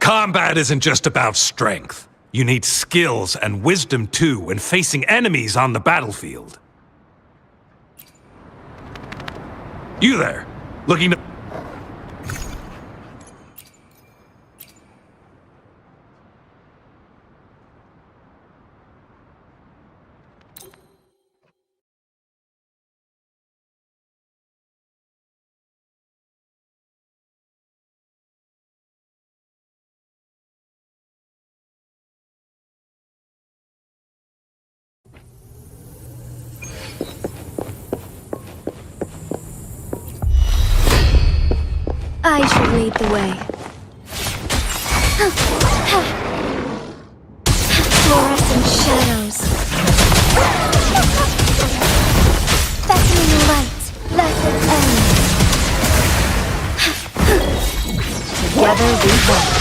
Combat isn't just about strength. You need skills and wisdom too when facing enemies on the battlefield. You there, looking to... I shall lead the way. Fluorescent shadows. Beckoning light. Let it end. Together we march.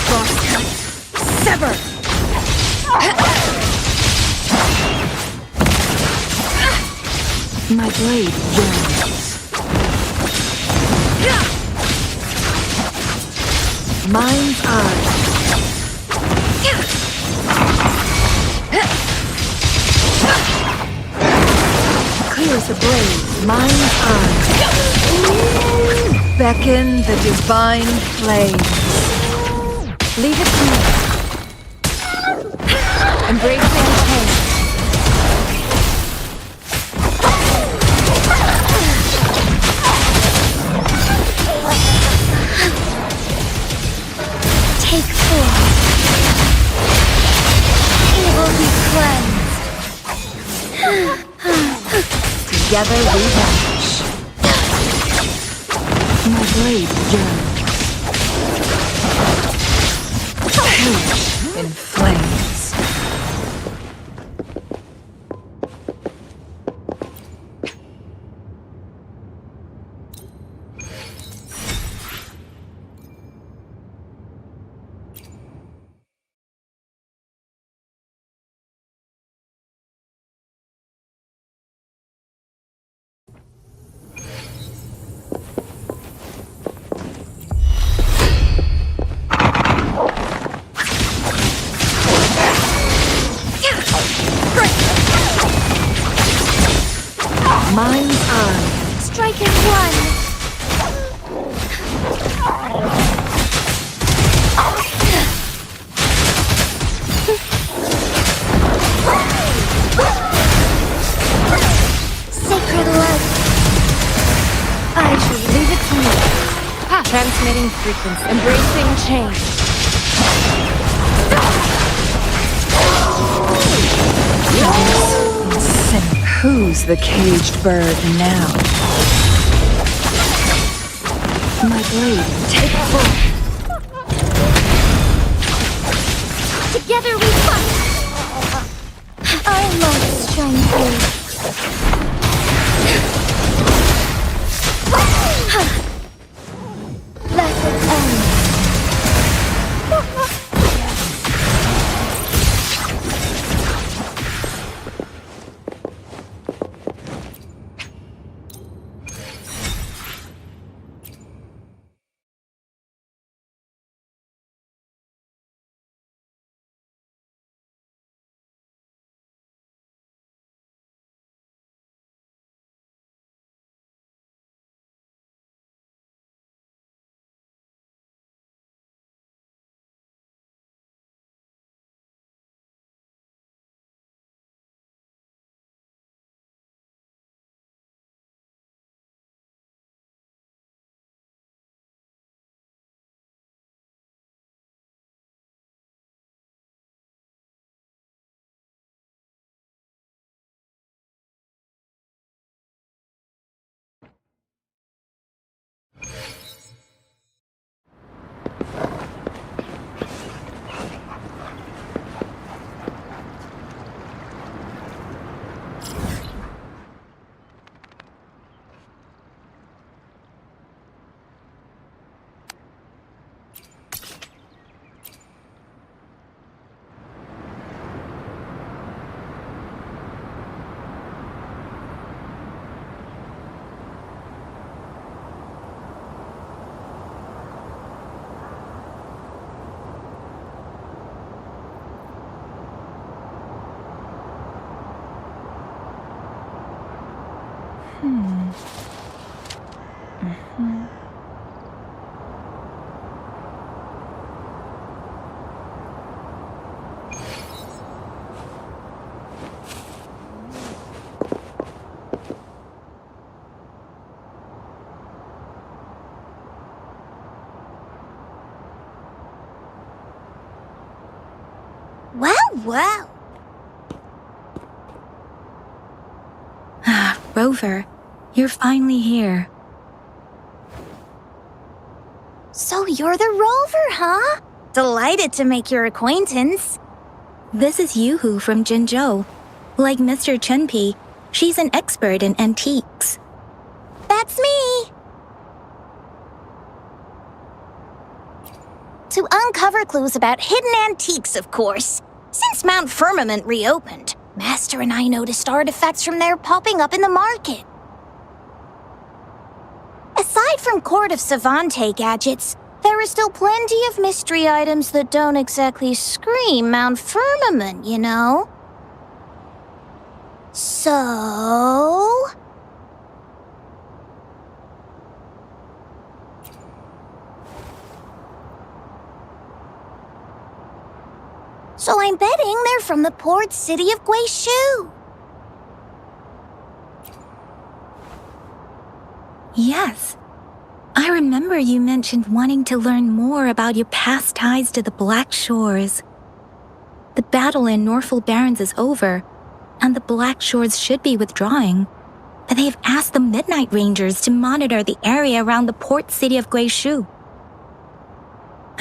Crosscut. Sever. My blade yearns. Mind's eye. Clears the blade. Mind's eye. Beckon the divine flames. Leave it to me. Embracing pain. Take forth. Evil be cleansed. Together we vanish. My blade yearns. Perish in flames. Mind's eye. Strike at one. Sacred light. I shall leave it to you. Transmitting frequency. Embracing change. Who's the caged bird now? My blade, take full. Together we fight! Our lights shine through. Wow. Rover, you're finally here. So you're the Rover, huh? Delighted to make your acquaintance. This is Yoo-hoo from Jinzhou. Like Mr. Chunpei, she's an expert in antiques. That's me! To uncover clues about hidden antiques, of course. Since Mount Firmament reopened, Master and I noticed artifacts from there popping up in the market. Aside from Court of Savante gadgets, there are still plenty of mystery items that don't exactly scream Mount Firmament, you know? So... So I'm betting they're from the port city of Guizhou. Yes. I remember you mentioned wanting to learn more about your past ties to the Black Shores. The battle in Norfolk Barrens is over, and the Black Shores should be withdrawing. But they've asked the Midnight Rangers to monitor the area around the port city of Guizhou.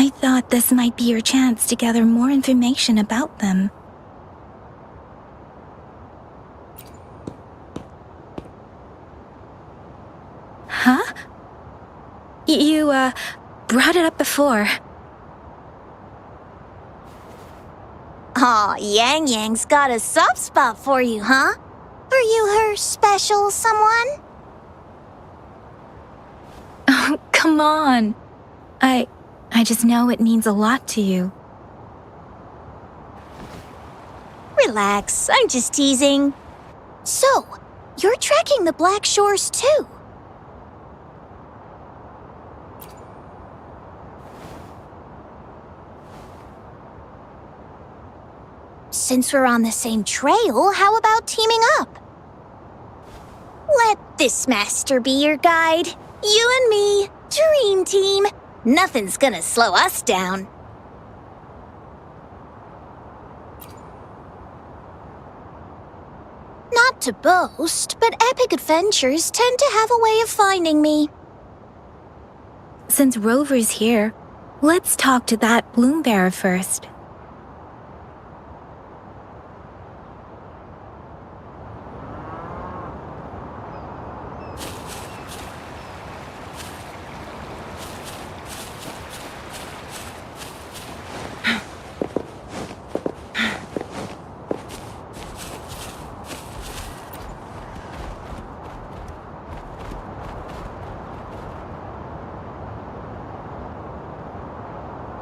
I thought this might be your chance to gather more information about them. Huh? You, brought it up before. Aw, Yang Yang's got a soft spot for you, huh? Are you her special someone? Oh, come on. I just know it means a lot to you. Relax, I'm just teasing. So, you're tracking the Black Shores too? Since we're on the same trail, how about teaming up? Let this master be your guide. You and me, dream team. Nothing's gonna slow us down. Not to boast, but epic adventures tend to have a way of finding me. Since Rover's here, let's talk to that bloom bearer first.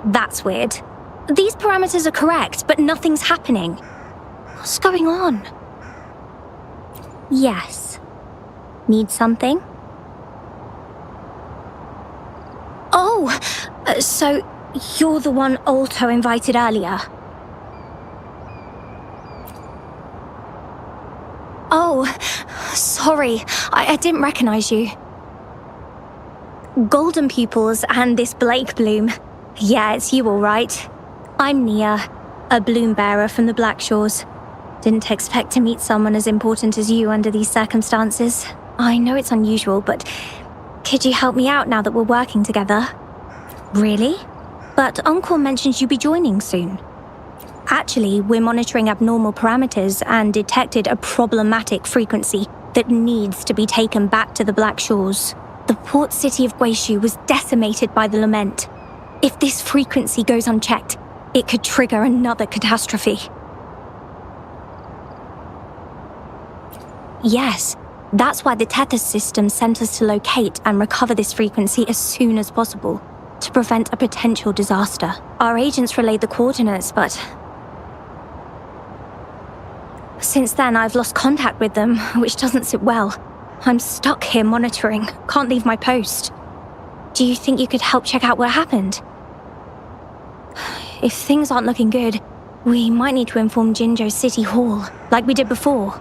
That's weird. These parameters are correct, but nothing's happening. What's going on? Yes. Need something? Oh, so you're the one Alto invited earlier. Oh, sorry, I didn't recognize you. Golden pupils and this Blake bloom. Yeah, it's you all right. I'm Nia, a bloom bearer from the Black Shores. Didn't expect to meet someone as important as you under these circumstances. I know it's unusual, but could you help me out now that we're working together? Really? But Uncle mentions you'll be joining soon. Actually, we're monitoring abnormal parameters and detected a problematic frequency that needs to be taken back to the Black Shores. The port city of Guizhou was decimated by the lament. If this frequency goes unchecked, it could trigger another catastrophe. Yes, that's why the Tethys system sent us to locate and recover this frequency as soon as possible, to prevent a potential disaster. Our agents relayed the coordinates, but since then I've lost contact with them, which doesn't sit well. I'm stuck here monitoring. Can't leave my post. Do you think you could help check out what happened? If things aren't looking good, we might need to inform Jinzhou City Hall, like we did before.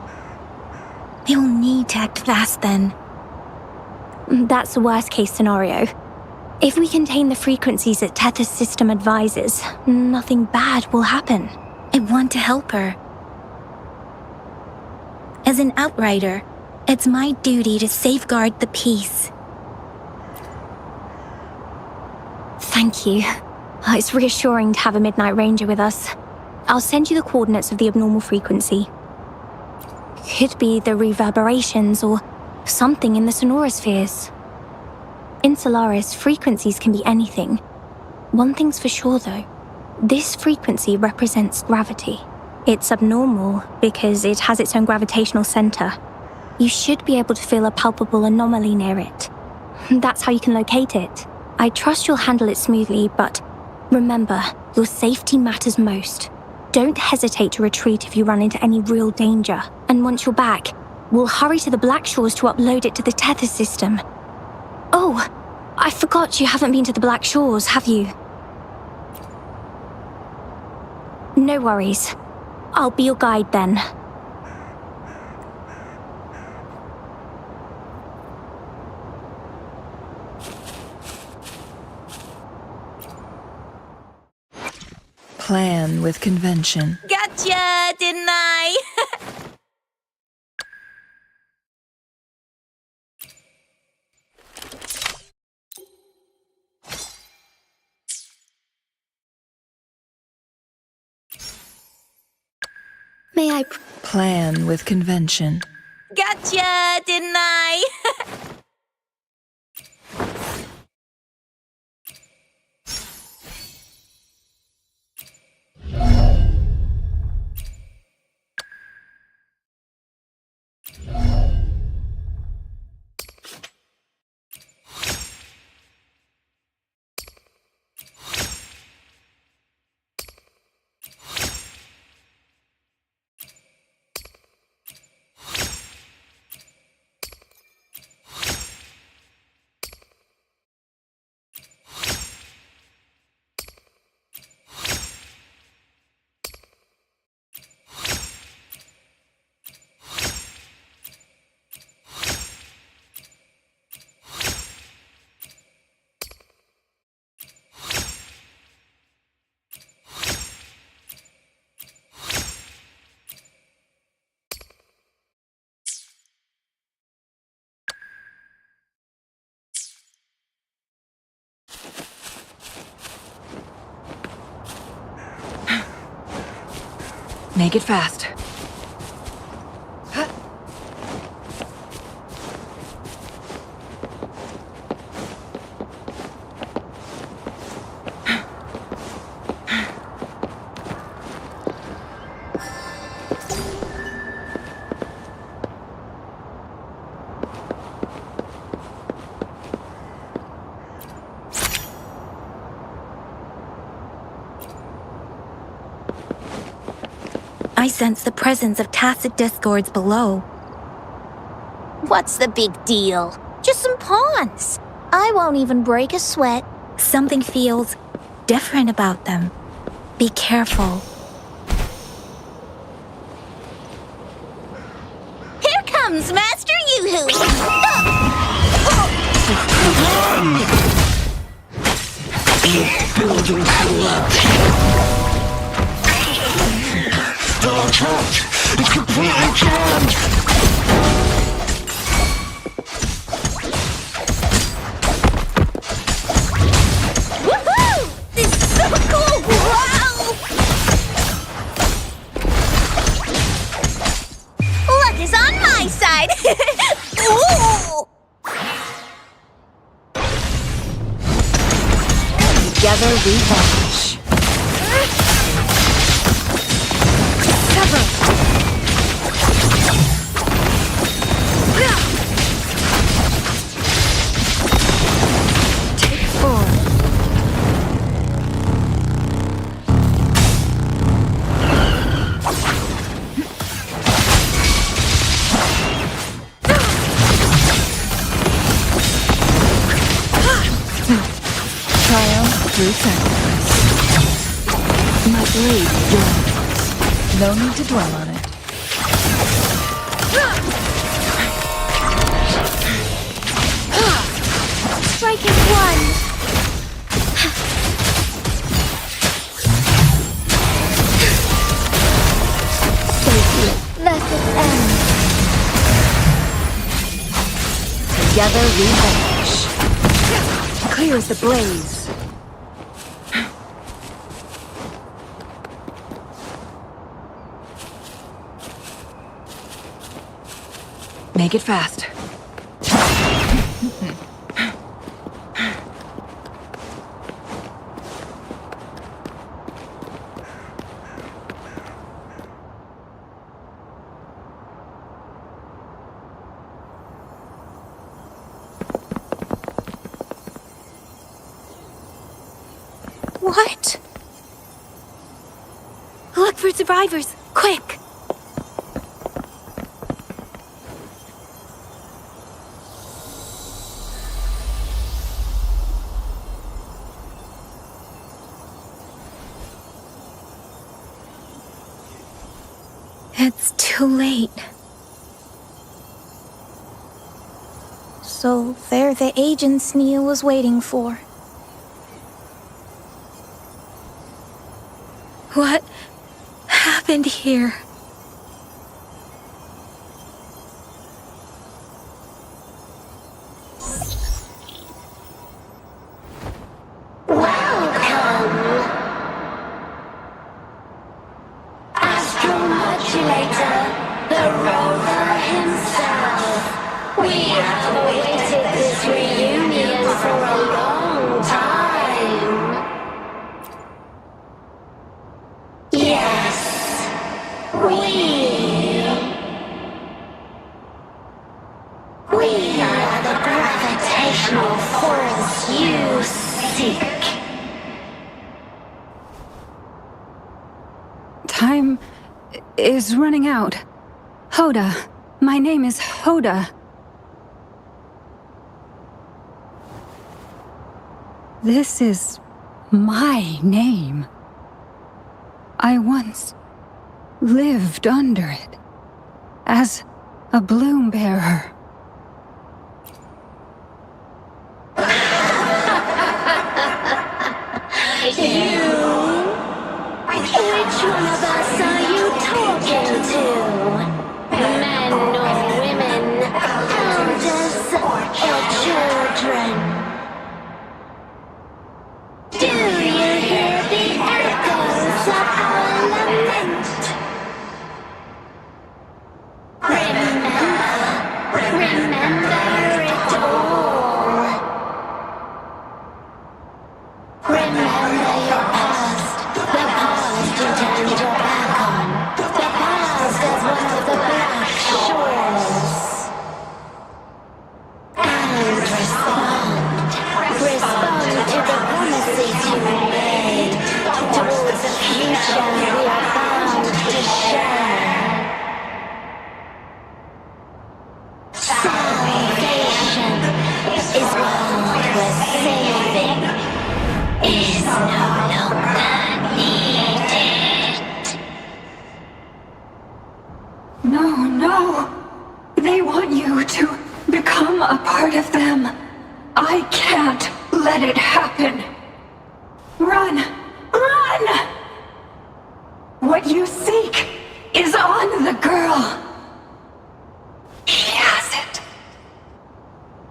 We'll need to act fast then. That's the worst case scenario. If we contain the frequencies that Tetha's system advises, nothing bad will happen. I want to help her. As an outrider, it's my duty to safeguard the peace. Thank you. It's reassuring to have a Midnight Ranger with us. I'll send you the coordinates of the abnormal frequency. Could be the reverberations or something in the sonorospheres. In Solaris, frequencies can be anything. One thing's for sure though. This frequency represents gravity. It's abnormal because it has its own gravitational center. You should be able to feel a palpable anomaly near it. That's how you can locate it. I trust you'll handle it smoothly, but remember, your safety matters most. Don't hesitate to retreat if you run into any real danger. And once you're back, we'll hurry to the Black Shores to upload it to the Tether system. Oh, I forgot you haven't been to the Black Shores, have you? No worries. I'll be your guide then. Plan with convention. Gotcha, didn't I? May I Plan with convention. Gotcha, didn't I? Make it fast. I sense the presence of tacit discords below. What's the big deal? Just some pawns. I won't even break a sweat. Something feels different about them. Be careful. Here comes Master Yoo-Hoo! Building collapse. Star trapped. It's completely jammed. Woohoo! This is so cool! Wow! Luck is on my side! Ooh! Together we vanish. Take 4. sacrifice. My blade yearns. No need to dwell on it. Strike is one. Let it end. Together we vanish. Clear as the blaze. Make it fast. What? Look for survivors, quick! It's too late. So they're the agents Nia was waiting for. What happened here? Astromodulator, the rover himself. We have awaited this reunion for a long time. Yes, we are the gravitational force you seek. Time is running out. Hoda. My name is Hoda. This is my name. I once lived under it as a bloom bearer. Which one of us are you talking to? Men or women? Elders or children? Do you hear the echoes of our lament? Remember it all. Remember your past, the past you turned your back on, the past as one of the Black Shores. And respond to the promises you made towards a future we are bound to share. Salvation is what we're saving. Is no longer needed. No. They want you to become a part of them. I can't let it happen. Run! What you seek is on the girl. She has it.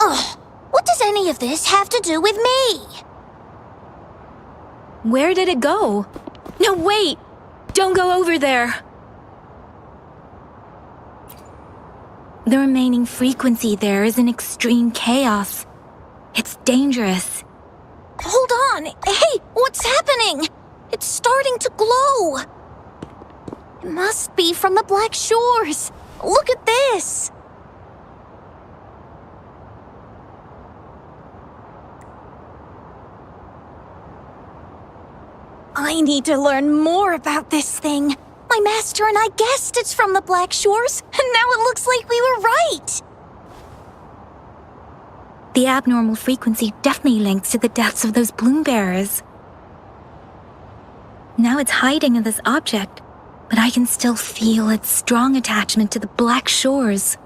Ugh, what does any of this have to do with me? Where did it go? No, wait! Don't go over there! The remaining frequency there is in extreme chaos. It's dangerous. Hold on! Hey, what's happening? It's starting to glow! It must be from the Black Shores! Look at this! I need to learn more about this thing. My master and I guessed it's from the Black Shores, and now it looks like we were right! The abnormal frequency definitely links to the deaths of those bloom bearers. Now it's hiding in this object, but I can still feel its strong attachment to the Black Shores.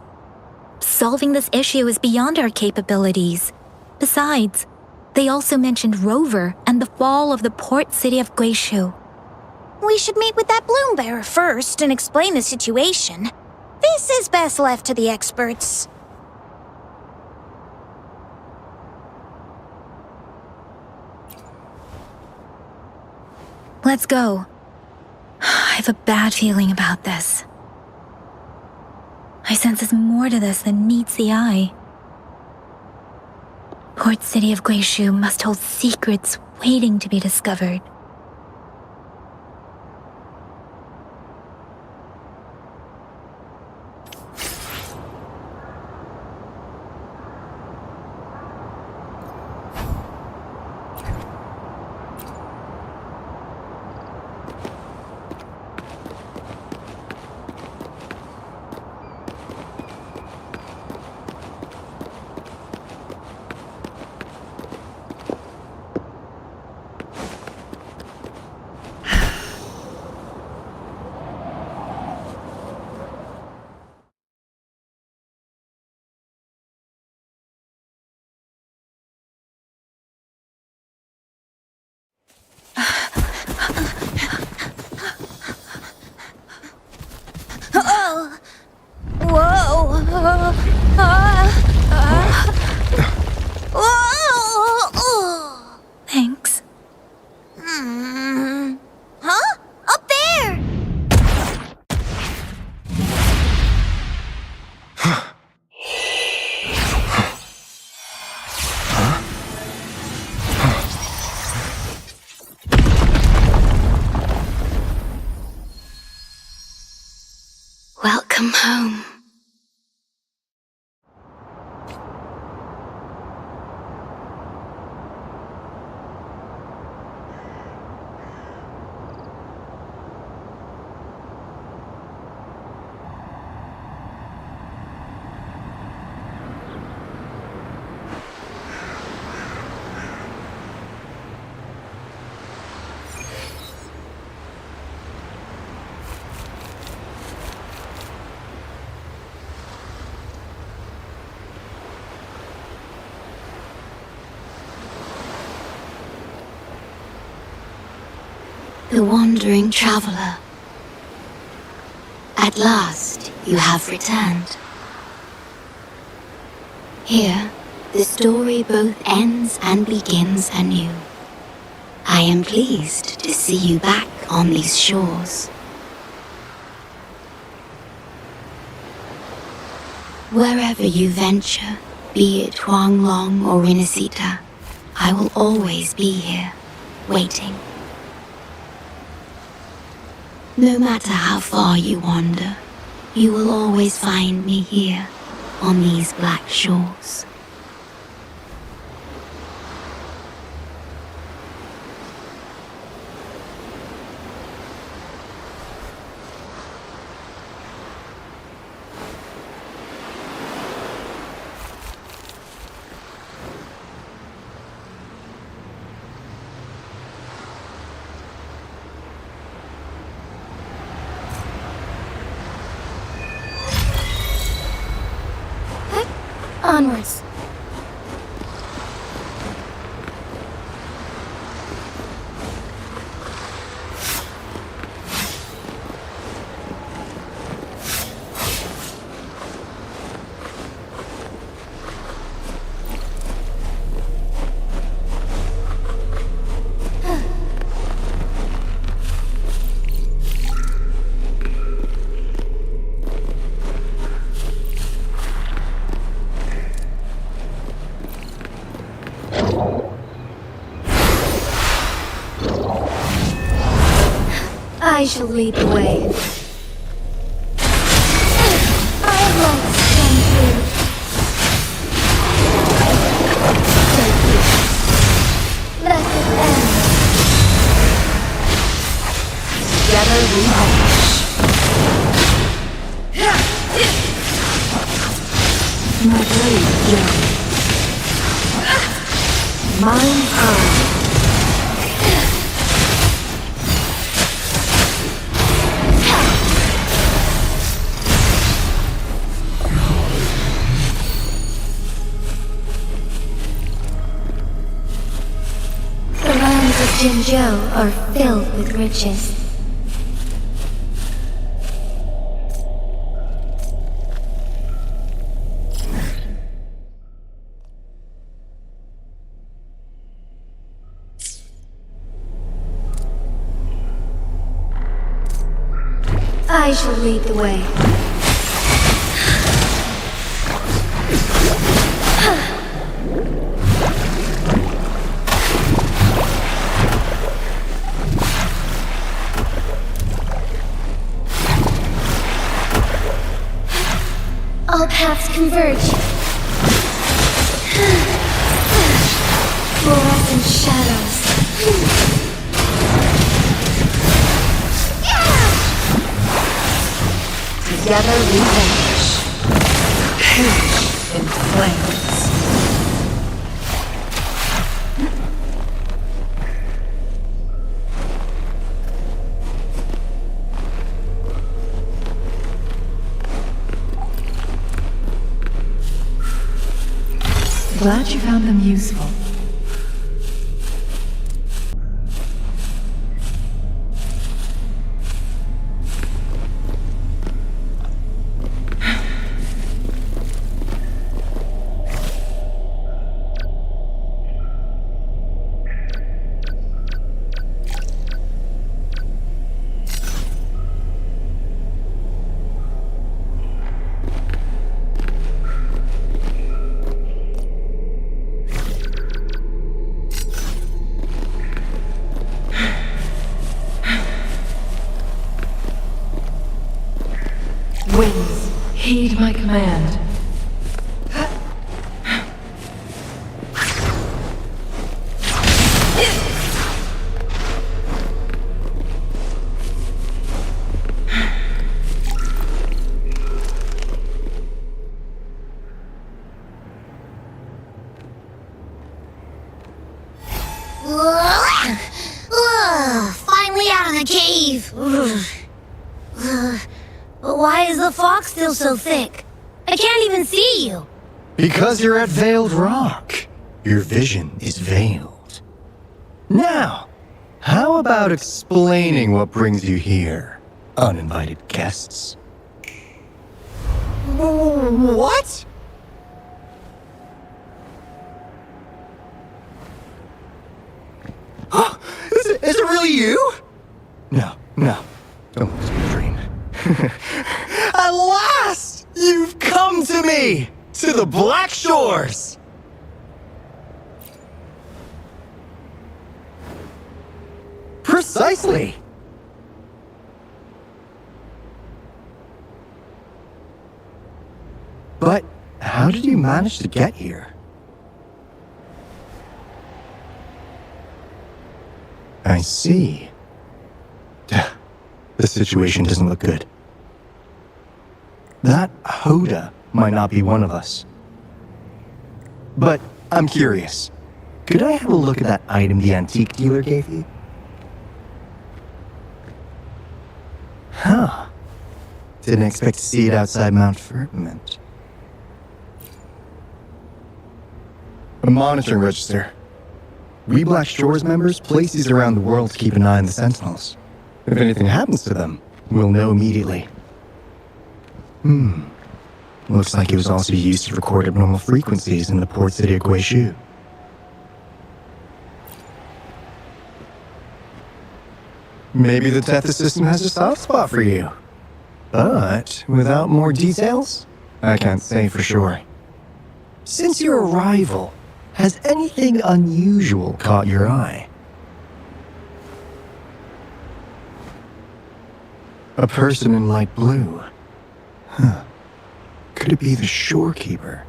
Solving this issue is beyond our capabilities. Besides, they also mentioned Rover and the fall of the port city of Guishu. We should meet with that bloom bearer first and explain the situation. This is best left to the experts. Let's go. I have a bad feeling about this. I sense there's more to this than meets the eye. Port city of Guishu must hold secrets waiting to be discovered. Thanks. Huh? Up there! Welcome home. The wandering traveler. At last, you have returned. Here, the story both ends and begins anew. I am pleased to see you back on these shores. Wherever you venture, be it Huanglong or Inisita, I will always be here, waiting. No matter how far you wander, you will always find me here on these black shores. Onwards. I shall lead the way. I have long come through. Let it end. Together we vanish. My blade yearns. Mine eye. Jinzhou are filled with riches. I shall lead the way. All paths converge. Fluorescent shadows. Together we vanish. Perish in flames. Glad you found them useful. Winds, heed my command. Finally out of the cave. But why is the fog still so thick? I can't even see you. Because you're at Veiled Rock. Your vision is veiled. Now, how about explaining what brings you here, uninvited guests? What? Is it really you? No. Don't lose your dream. At last! You've come to me! To the Black Shores! Precisely! But how did you manage to get here? I see. The situation doesn't look good. That Hoda might not be one of us. But I'm curious. Could I have a look at that item the antique dealer gave you? Huh. Didn't expect to see it outside Mount Firmament. A monitoring register. We Black Shores members place these around the world to keep an eye on the Sentinels. If anything happens to them, we'll know immediately. Looks like it was also used to record abnormal frequencies in the port city of Guizhou. Maybe the Tethys system has a soft spot for you. But without more details, I can't say for sure. Since your arrival, has anything unusual caught your eye? A person in light blue. Huh. Could it be the shorekeeper?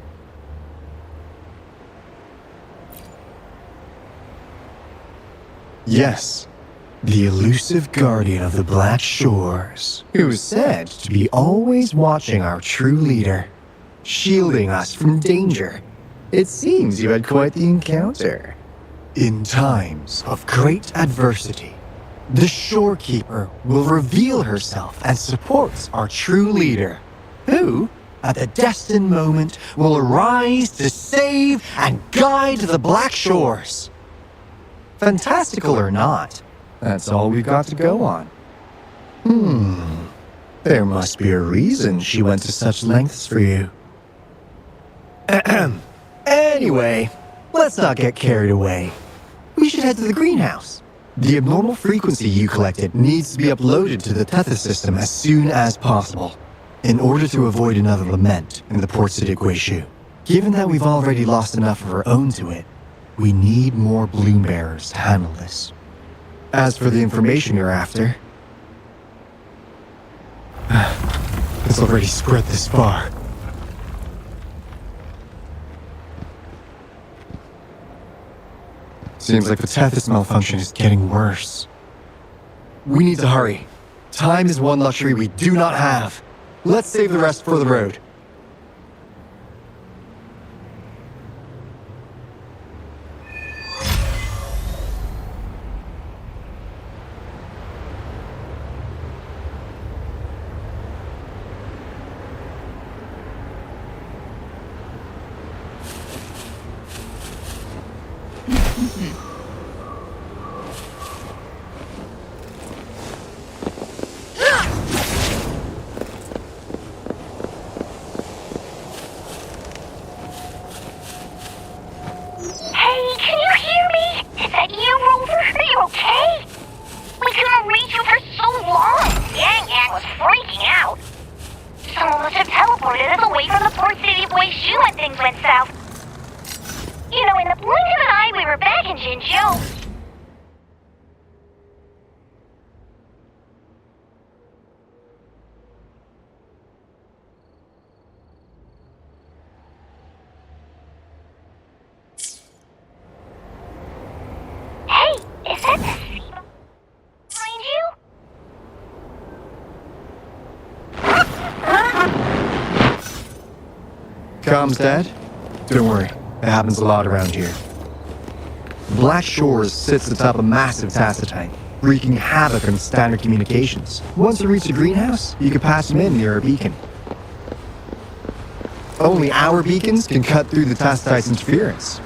Yes, the elusive guardian of the Black Shores, who is said to be always watching our true leader, shielding us from danger. It seems you had quite the encounter. In times of great adversity, the shorekeeper will reveal herself and supports our true leader, who, at the destined moment, will arise to save and guide the Black Shores. Fantastical or not, that's all we've got to go on. There must be a reason she went to such lengths for you. Anyway, let's not get carried away. We should head to the greenhouse. The abnormal frequency you collected needs to be uploaded to the Tethys system as soon as possible, in order to avoid another lament in the port city of Guizhou. Given that we've already lost enough of our own to it, we need more bloom bearers to handle this. As for the information you're after, it's already spread this far. Seems like the Tethys malfunction is getting worse. We need to hurry. Time is one luxury we do not have. Let's save the rest for the road. Comms dead? Don't worry, it happens a lot around here. Black Shores sits atop a massive tacitite, wreaking havoc on standard communications. Once you reach the greenhouse, you can pass them in near a beacon. Only our beacons can cut through the tacitite's interference.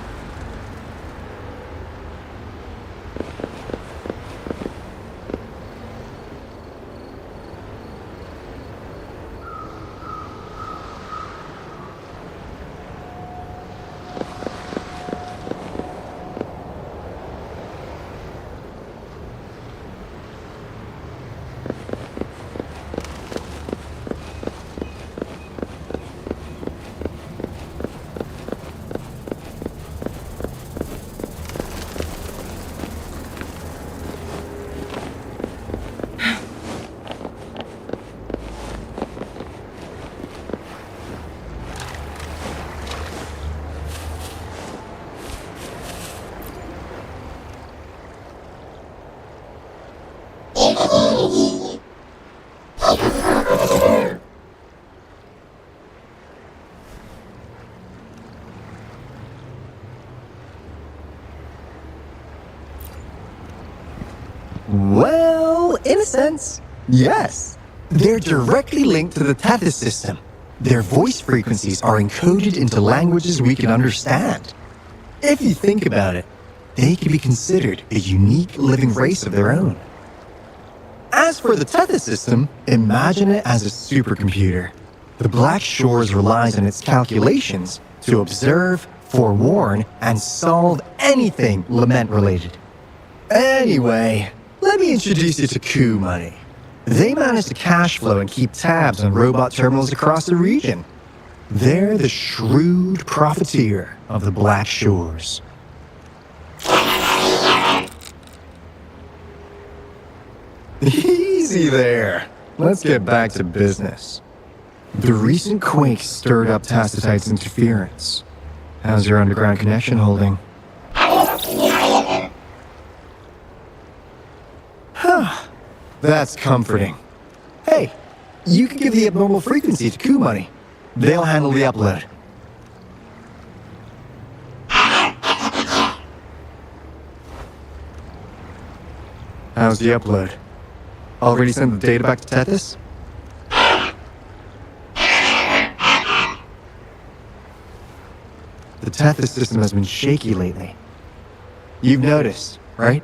Well, in a sense, yes. They're directly linked to the Tethys system. Their voice frequencies are encoded into languages we can understand. If you think about it, they can be considered a unique living race of their own. As for the Tethys system, imagine it as a supercomputer. The Black Shores relies on its calculations to observe, forewarn, and solve anything lament-related. Anyway, let me introduce you to Coup Money. They manage to cash flow and keep tabs on robot terminals across the region. They're the shrewd profiteer of the Black Shores. Easy there. Let's get back to business. The recent quake stirred up Tacitite's interference. How's your underground connection holding? That's comforting. Hey, you can give the abnormal frequency to Coup Money. They'll handle the upload. How's the upload? Already sent the data back to Tethys? The Tethys system has been shaky lately. You've noticed, right?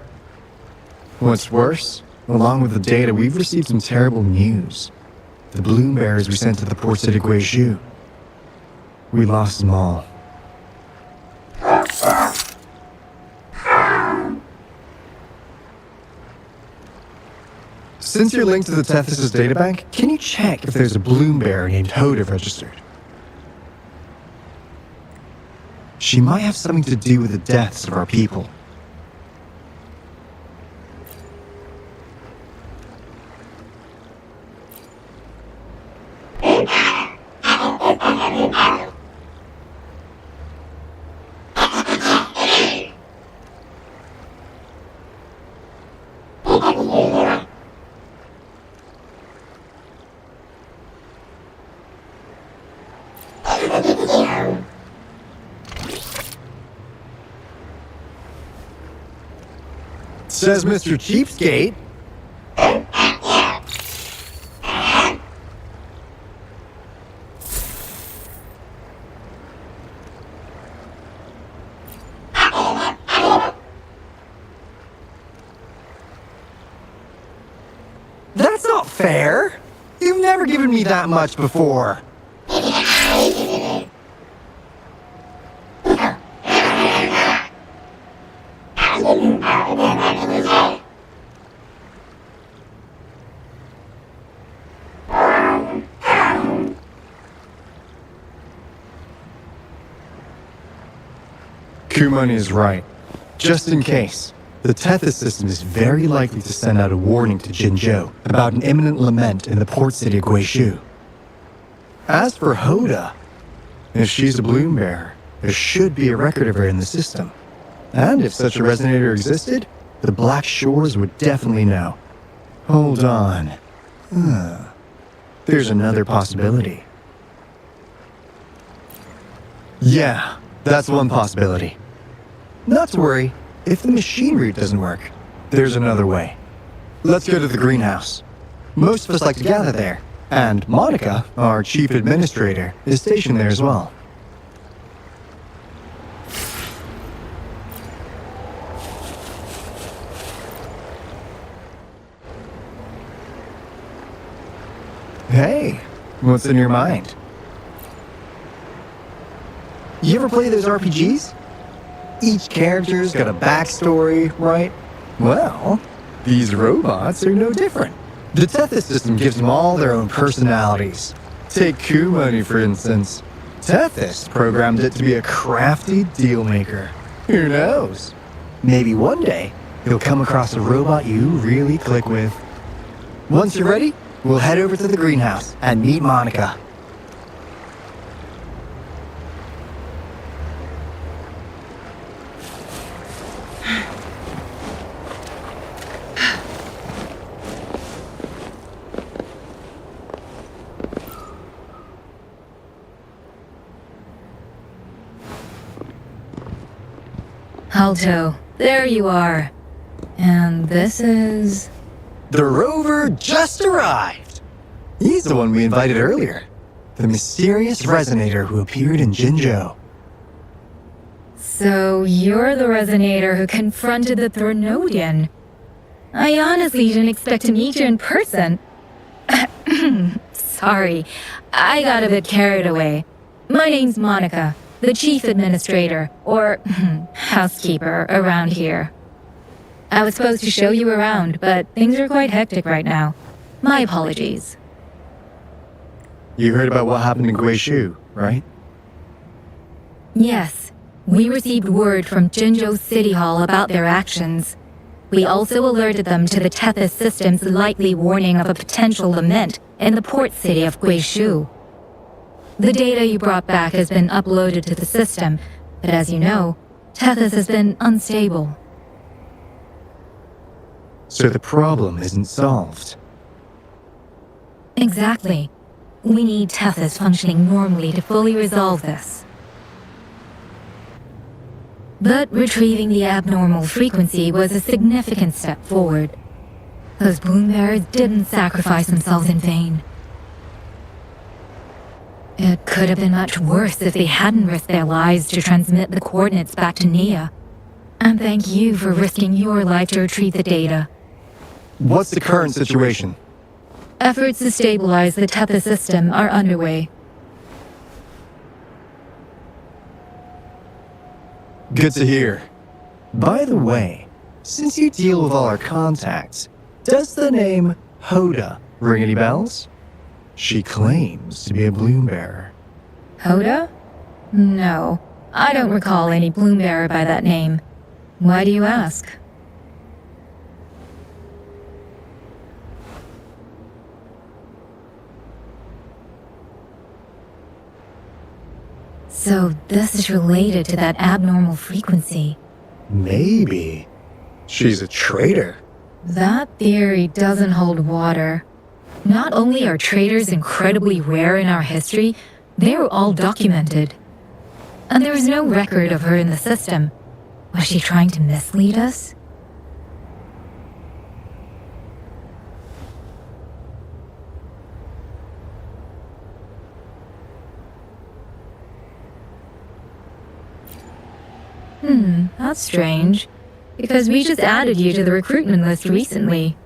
What's worse, along with the data, we've received some terrible news. The bloom bearers we sent to the port city Guizhou. We lost them all. Since you're linked to the Tethys' databank, can you check if there's a bloom bearer named Hoda registered? She might have something to do with the deaths of our people. Says Mr. Cheapskate. That's not fair. You've never given me that much before. Kumon is right. Just in case, the Tethys system is very likely to send out a warning to Jinzhou about an imminent lament in the port city of Guizhou. As for Hoda, if she's a bloom bearer, there should be a record of her in the system. And if such a resonator existed, the Black Shores would definitely know. Hold on. There's another possibility. Yeah, that's one possibility. Not to worry, if the machine route doesn't work, there's another way. Let's go to the greenhouse. Most of us like to gather there, and Monica, our chief administrator, is stationed there as well. Hey, what's in your mind? You ever play those RPGs? Each character's got a backstory, right? Well, these robots are no different. The Tethys system gives them all their own personalities. Take Kumoni, for instance. Tethys programmed it to be a crafty deal maker. Who knows? Maybe one day, you'll come across a robot you really click with. Once you're ready, we'll head over to the greenhouse and meet Monica. Alto, there you are. And this is... The rover just arrived! He's the one we invited earlier. The mysterious resonator who appeared in Jinzhou. So you're the resonator who confronted the Thronodian. I honestly didn't expect to meet you in person. Sorry, I got a bit carried away. My name's Monica, the chief administrator, or housekeeper around here. I was supposed to show you around, but things are quite hectic right now. My apologies. You heard about what happened in Guizhou, right? Yes, we received word from Jinzhou City Hall about their actions. We also alerted them to the Tethys system's likely warning of a potential lament in the port city of Guizhou. The data you brought back has been uploaded to the system, but as you know, Tethys has been unstable. So the problem isn't solved. Exactly. We need Tethys functioning normally to fully resolve this. But retrieving the abnormal frequency was a significant step forward. Those bloom bearers didn't sacrifice themselves in vain. It could have been much worse if they hadn't risked their lives to transmit the coordinates back to Nia. And thank you for risking your life to retrieve the data. What's the current situation? Efforts to stabilize the Tethys system are underway. Good to hear. By the way, since you deal with all our contacts, does the name Hoda ring any bells? She claims to be a bloom bearer. Hoda? No, I don't recall any bloom bearer by that name. Why do you ask? So this is related to that abnormal frequency. Maybe. She's a traitor. That theory doesn't hold water. Not only are traitors incredibly rare in our history, they are all documented. And there is no record of her in the system. Was she trying to mislead us? That's strange. Because we just added you to the recruitment list recently.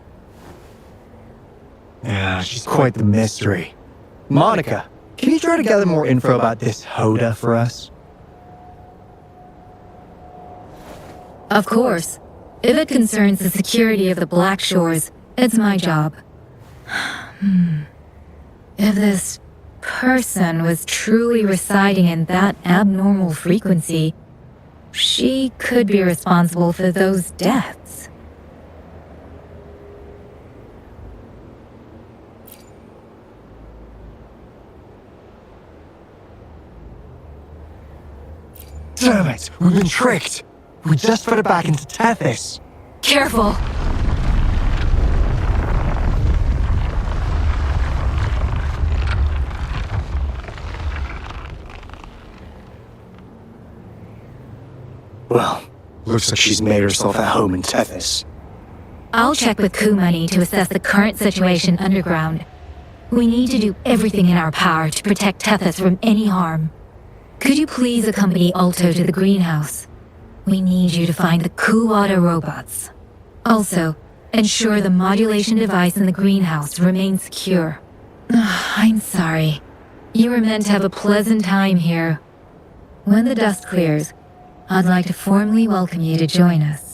Yeah, she's quite the mystery. Monica, can you try to gather more info about this Hoda for us? Of course. If it concerns the security of the Black Shores, it's my job. If this person was truly residing in that abnormal frequency, she could be responsible for those deaths. Damn it, we've been tricked. We just put it back into Tethys. Careful! Well, looks like she's made herself at home in Tethys. I'll check with Kumani to assess the current situation underground. We need to do everything in our power to protect Tethys from any harm. Could you please accompany Alto to the greenhouse? We need you to find the Kuwata robots. Also, ensure the modulation device in the greenhouse remains secure. I'm sorry. You were meant to have a pleasant time here. When the dust clears, I'd like to formally welcome you to join us.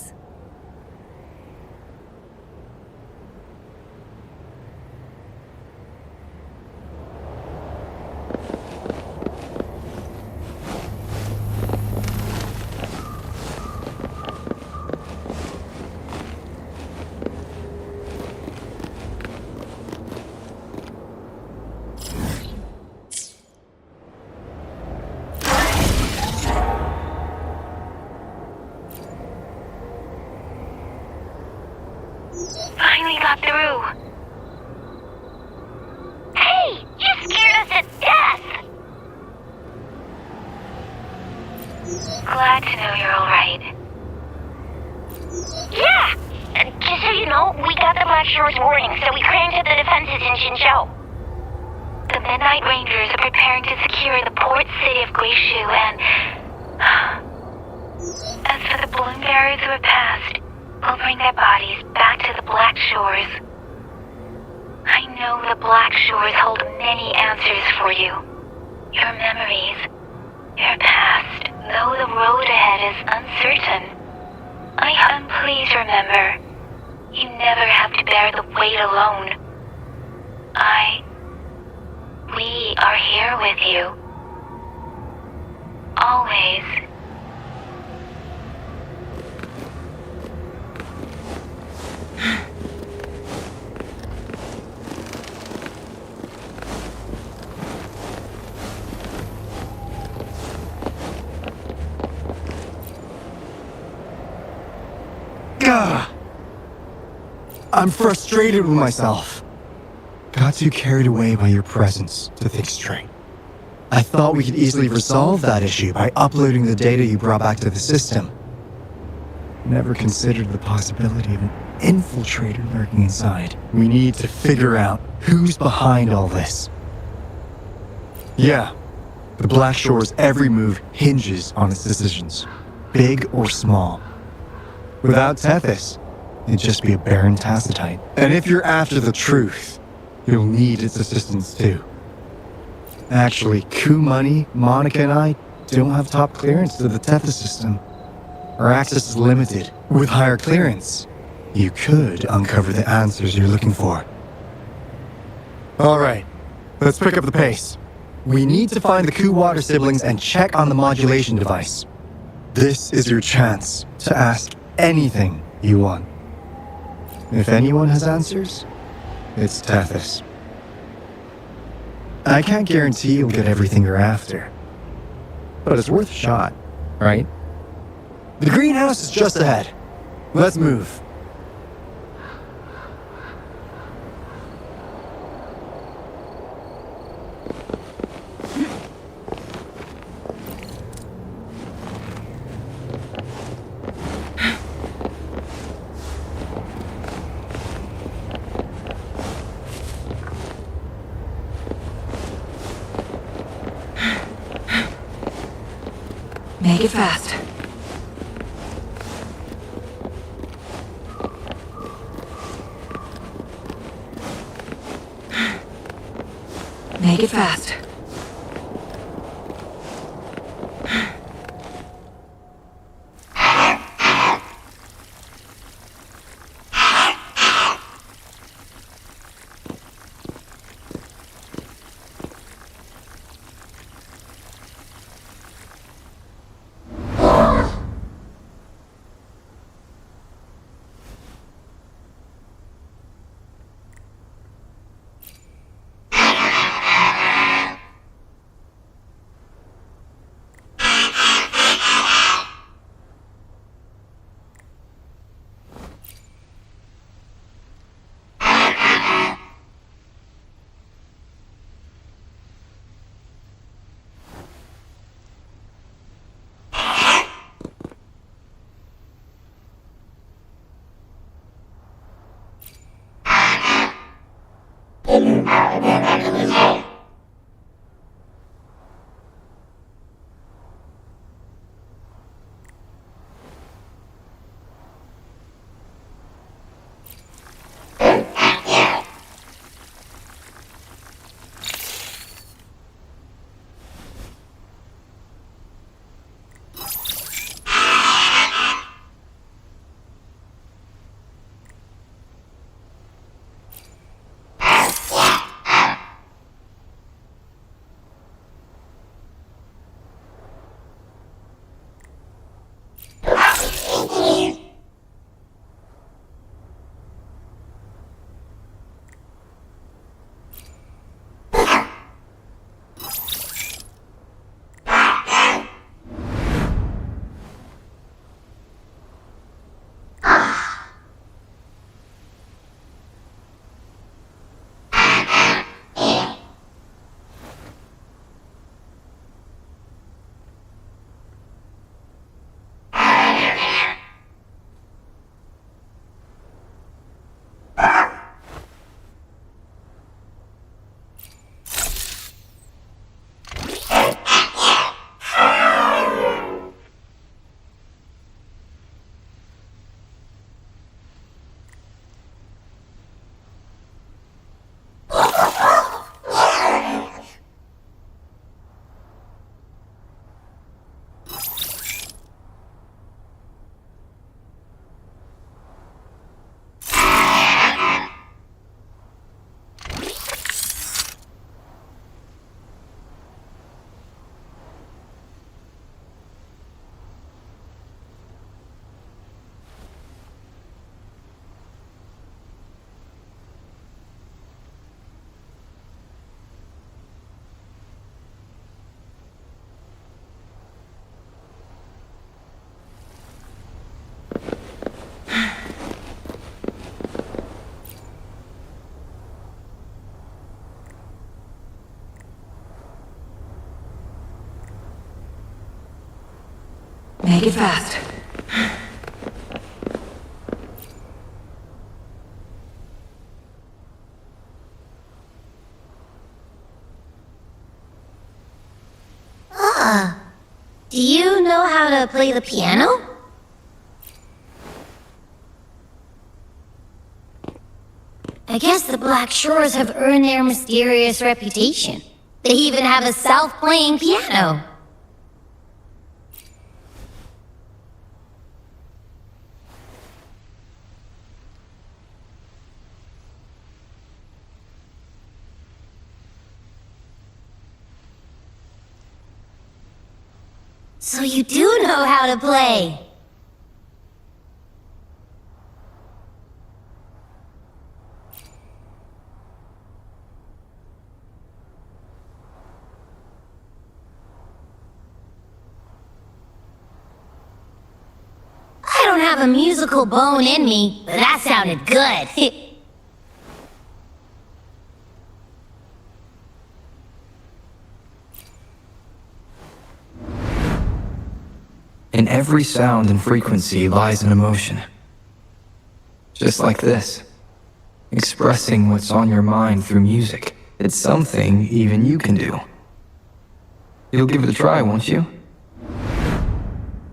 Finally got through. Hey, you scared us to death! Glad to know you're alright. Yeah! Just so you know, we got the Black Shores warning, so we cranked up the defenses in Jinzhou. The Midnight Rangers are preparing to secure the port city of Guishu, and... as for the balloon bearers who have passed, we'll bring their bodies back to the Black Shores. I know the Black Shores hold many answers for you. Your memories, your past, though the road ahead is uncertain. And please remember, you never have to bear the weight alone. We are here with you. Always. Gah! I'm frustrated with myself. Got too carried away by your presence to think straight. I thought we could easily resolve that issue by uploading the data you brought back to the system. Never considered the possibility of an infiltrator lurking inside. We need to figure out who's behind all this. Yeah, the Black Shore's every move hinges on its decisions, big or small. Without Tethys, it'd just be a barren tacitite. And if you're after the truth, you'll need its assistance too. Actually, Coup Money, Monica, and I don't have top clearance to the Tethys system. Our access is limited. With higher clearance, you could uncover the answers you're looking for. Alright, let's pick up the pace. We need to find the Coup Water siblings and check on the modulation device. This is your chance to ask anything you want. If anyone has answers, it's Tethys. I can't guarantee you'll get everything you're after, but it's worth a shot, right? The greenhouse is just ahead. Let's move. Make it fast. Make it fast. Make it fast. Do you know how to play the piano? I guess the Black Shores have earned their mysterious reputation. They even have a self-playing piano. So you do know how to play. I don't have a musical bone in me, but that sounded good. In every sound and frequency lies an emotion. Just like this. Expressing what's on your mind through music. It's something even you can do. You'll give it a try, won't you?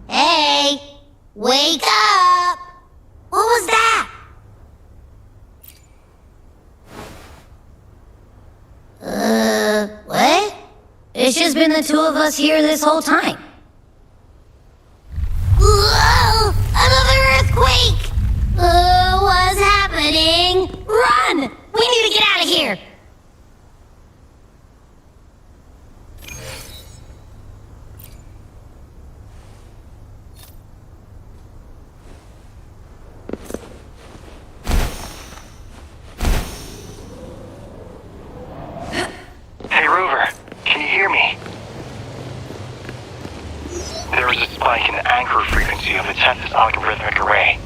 Hey! Wake up! What was that? What? It's just been the two of us here this whole time. Whoa! Another earthquake! What's happening? Run! We need to get out of here! Hey, Rover, can you hear me? There is a spike in the anchor frequency of the 10th algorithmic array.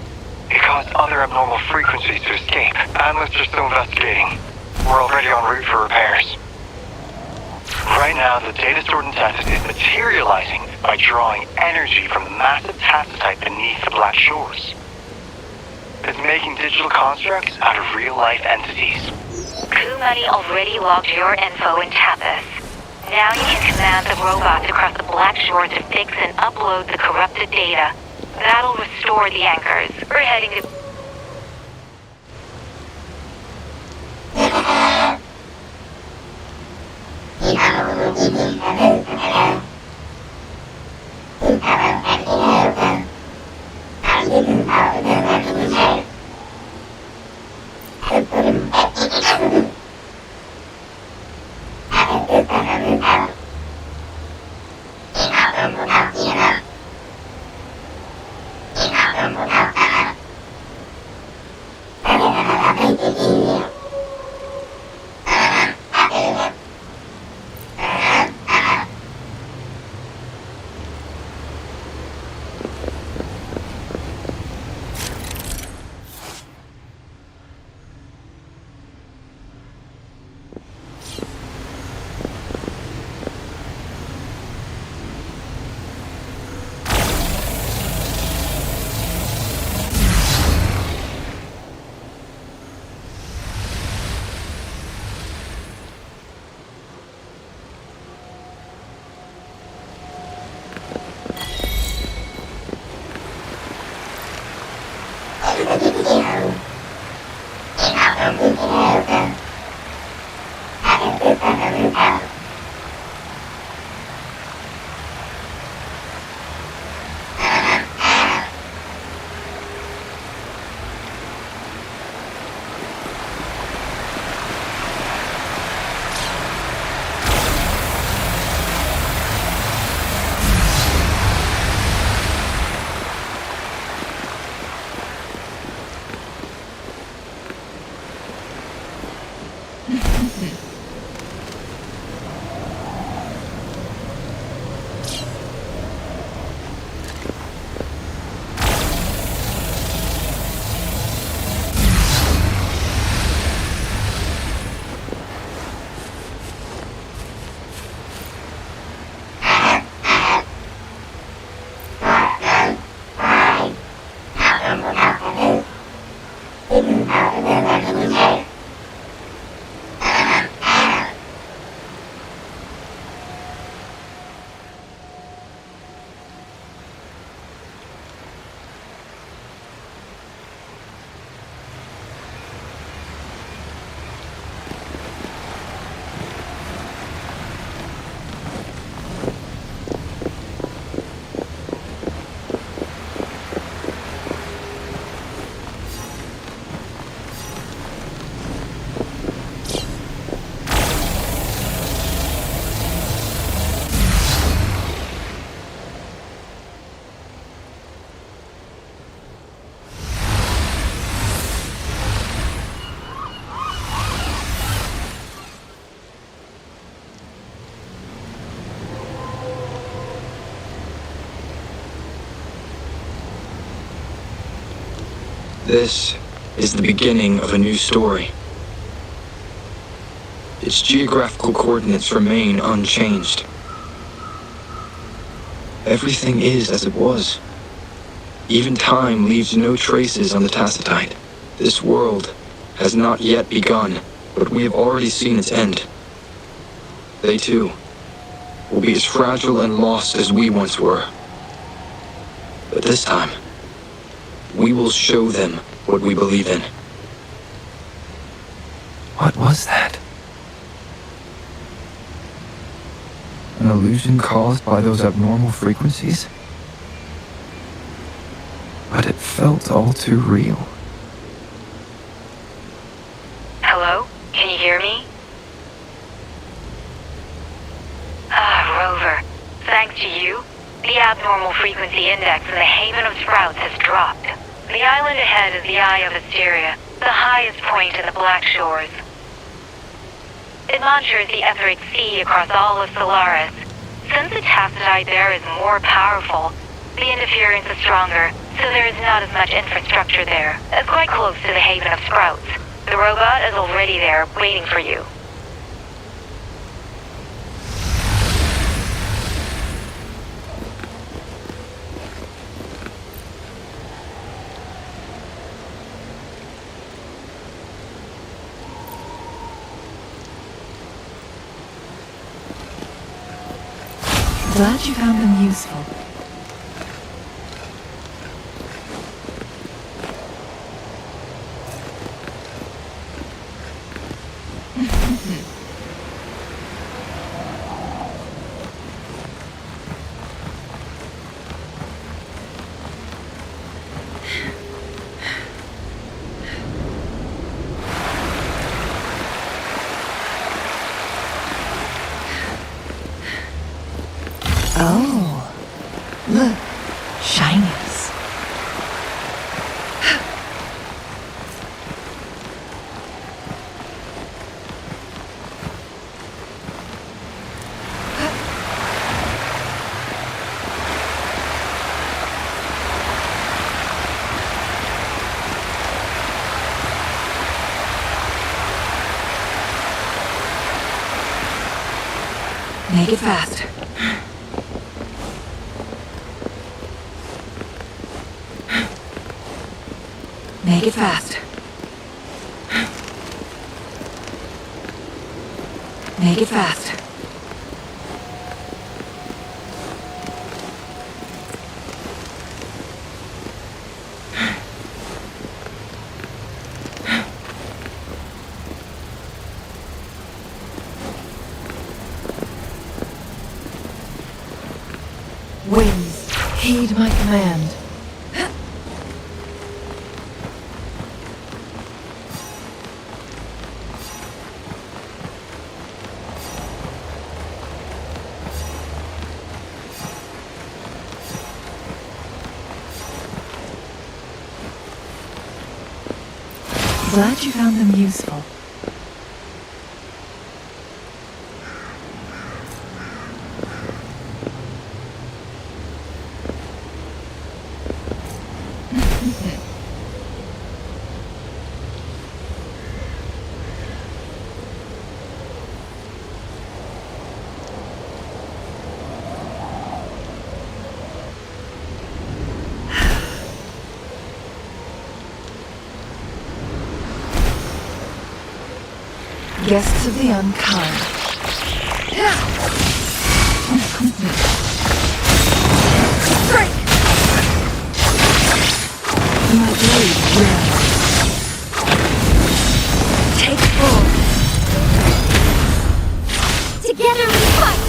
It caused other abnormal frequencies to escape. Analysts are still investigating. We're already en route for repairs. Right now, the data stored in 10th is materializing by drawing energy from the massive tacitite beneath the Black Shores. It's making digital constructs out of real-life entities. Coup Money already logged your info in Tapas. Now you can command the robots across the Black Shore to fix and upload the corrupted data. That'll restore the anchors. We're heading to... This is the beginning of a new story. Its geographical coordinates remain unchanged. Everything is as it was. Even time leaves no traces on the Tacitite. This world has not yet begun, but we have already seen its end. They too will be as fragile and lost as we once were. But this time, we will show them what we believe in. What was that? An illusion caused by those abnormal frequencies? But it felt all too real. Hello? Can you hear me? Rover. Thanks to you, the abnormal frequency index in the Haven of Sprouts has dropped. The island ahead is the Eye of Asteria, the highest point in the Black Shores. It monitors the etheric sea across all of Solaris. Since the Tacitite there is more powerful, the interference is stronger, so there is not as much infrastructure there. It's quite close to the Haven of Sprouts. The robot is already there, waiting for you. Glad you found them useful. Oh, look, shinies. Make it fast. Make it fast. Make it fast. Winds, heed my command. Glad you found them useful. Guests of the unkind. Strike! My blade burns. Take full. Together we fight!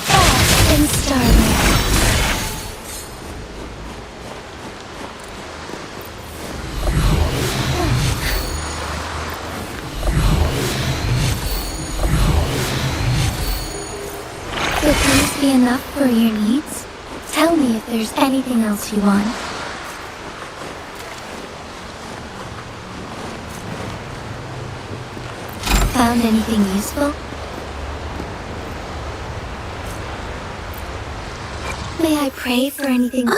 Fast and startled. Would these be enough for your needs? Tell me if there's anything else you want. Found anything useful? May I pray for anything?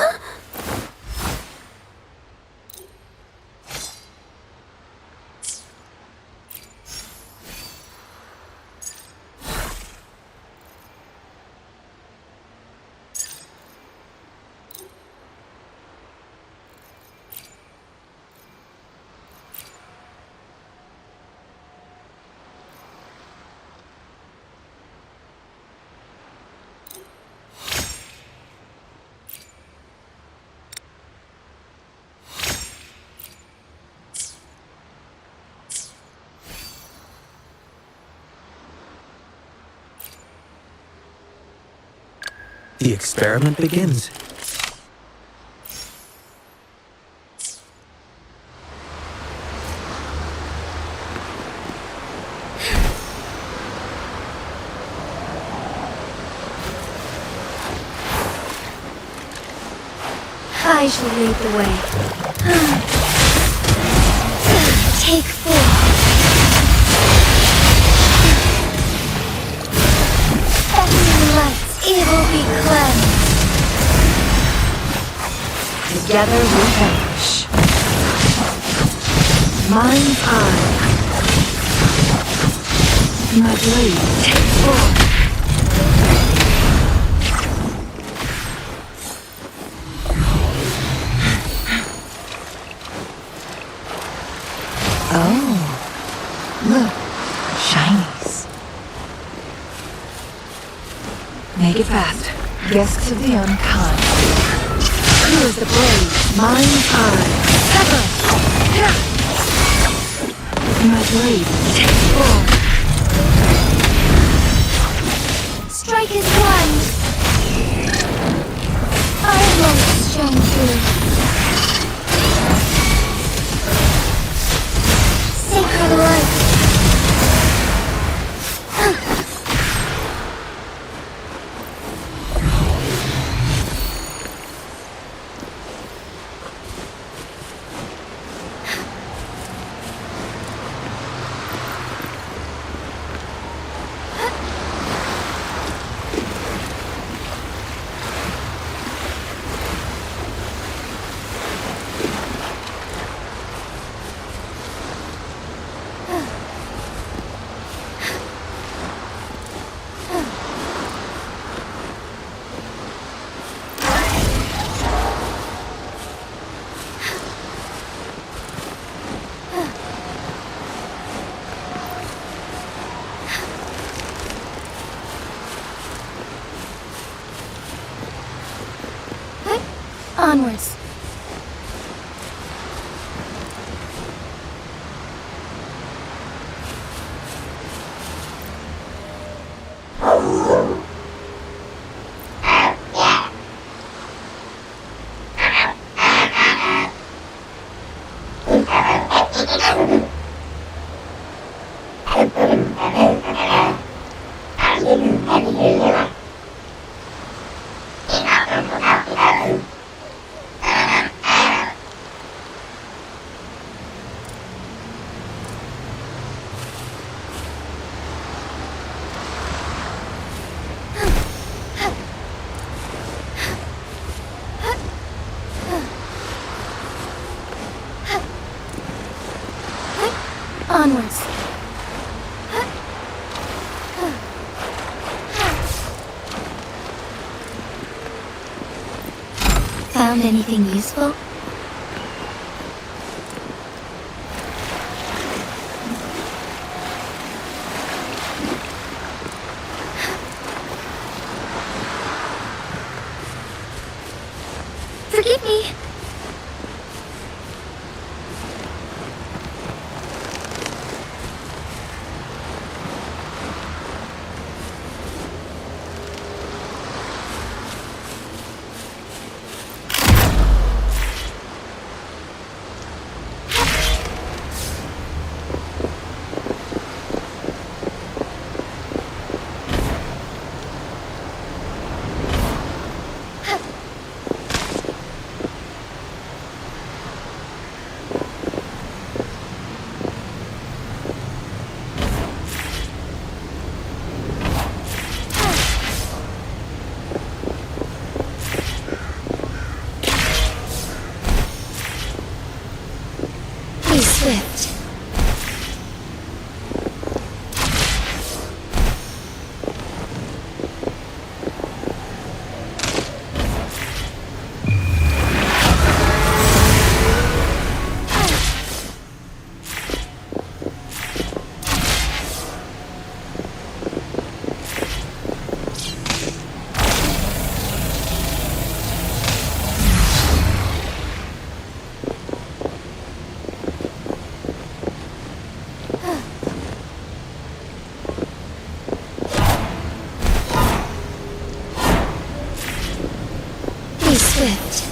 The experiment begins. I shall lead the way. Take 4. Beckoning lights, evil be cleansed. Together we vanish. Mind's eye. My blade. Take 4. Oh, look, shinies. Make it fast. Guests of the unkind. Here's the blade. Mind's eye. Sever. My blade. Take 4. Strike his wand. I won't shine through. Sacred light. Onwards. Onwards. Found anything useful? Forgive me. shift.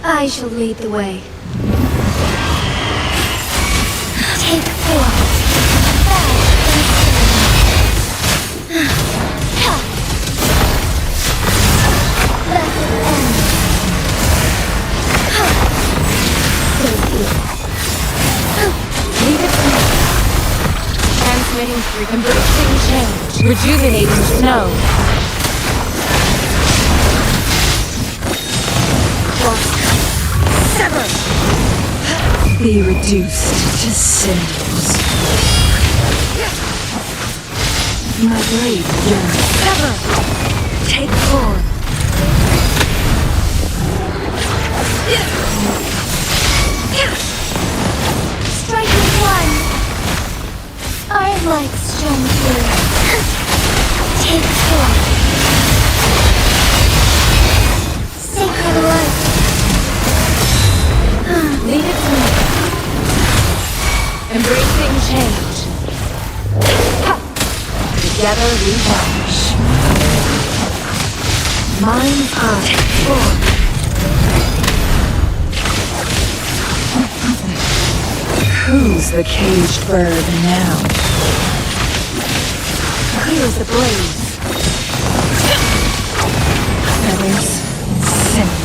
I shall lead the way. Take 4. Transmitting through embracing change. Rejuvenating snow. Sever! Be reduced to cinders. My blade yearns. Sever! Take 4. Striking 1. Iron-like strong through. Take 4. Sacred light. Lead it to me. Embracing change. Together we vanish. Mind's eye. 4. Who's the caged bird now? Clear as the blaze. Feathers incinerate.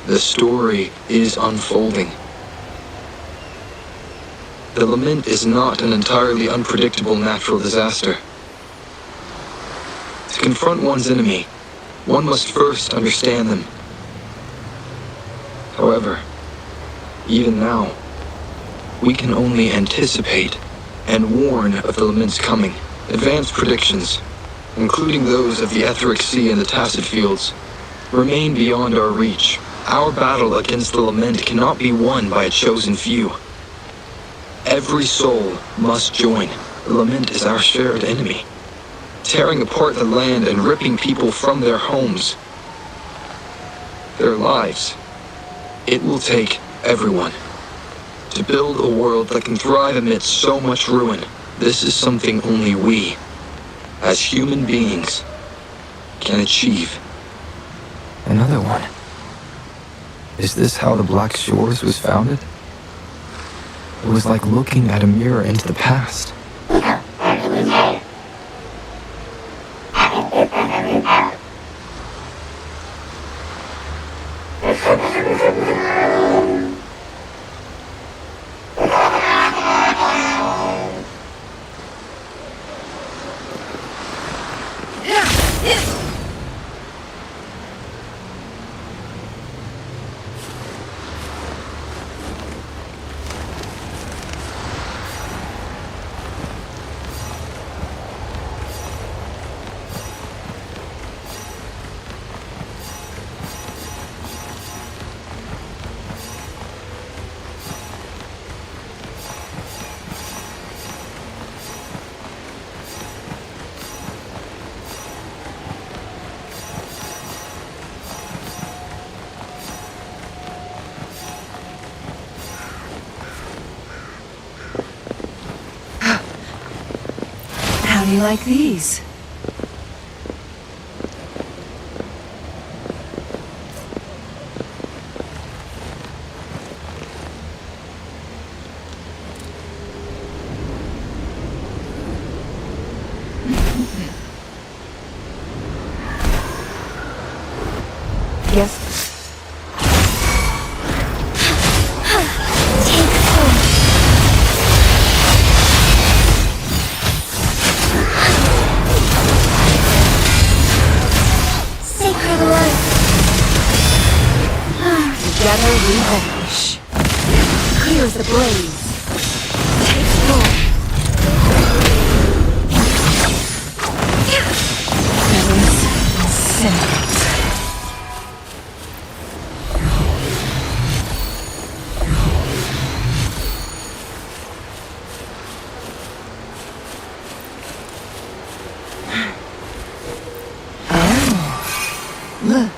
The story is unfolding. The lament is not an entirely unpredictable natural disaster. To confront one's enemy, one must first understand them. However, even now, we can only anticipate and warn of the lament's coming. Advanced predictions, including those of the Etheric Sea and the Tacit Fields, remain beyond our reach. Our battle against the lament cannot be won by a chosen few. Every soul must join. The lament is our shared enemy, tearing apart the land and ripping people from their homes, their lives. It will take everyone to build a world that can thrive amidst so much ruin. This is something only we, as human beings, can achieve. Another one. Is this how the Black Shores was founded? It was like looking at a mirror into the past. How do you like these? Yes. Take hold. Sacred light. Together we hold. Shh. Here's the blaze. Take hold. Feathers incinerate. Look,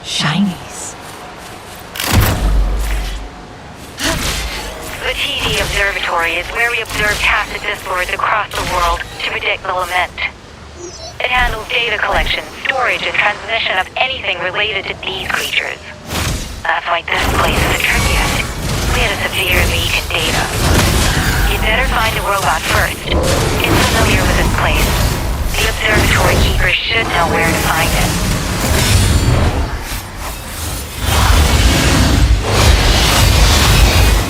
shinies. The TD Observatory is where we observe tacit discords across the world to predict the lament. It handles data collection, storage, and transmission of anything related to these creatures. That's why this place is the trickiest. We had a severe leak in data. You'd better find the robot first. It's familiar with this place. The observatory keeper should know where to find it.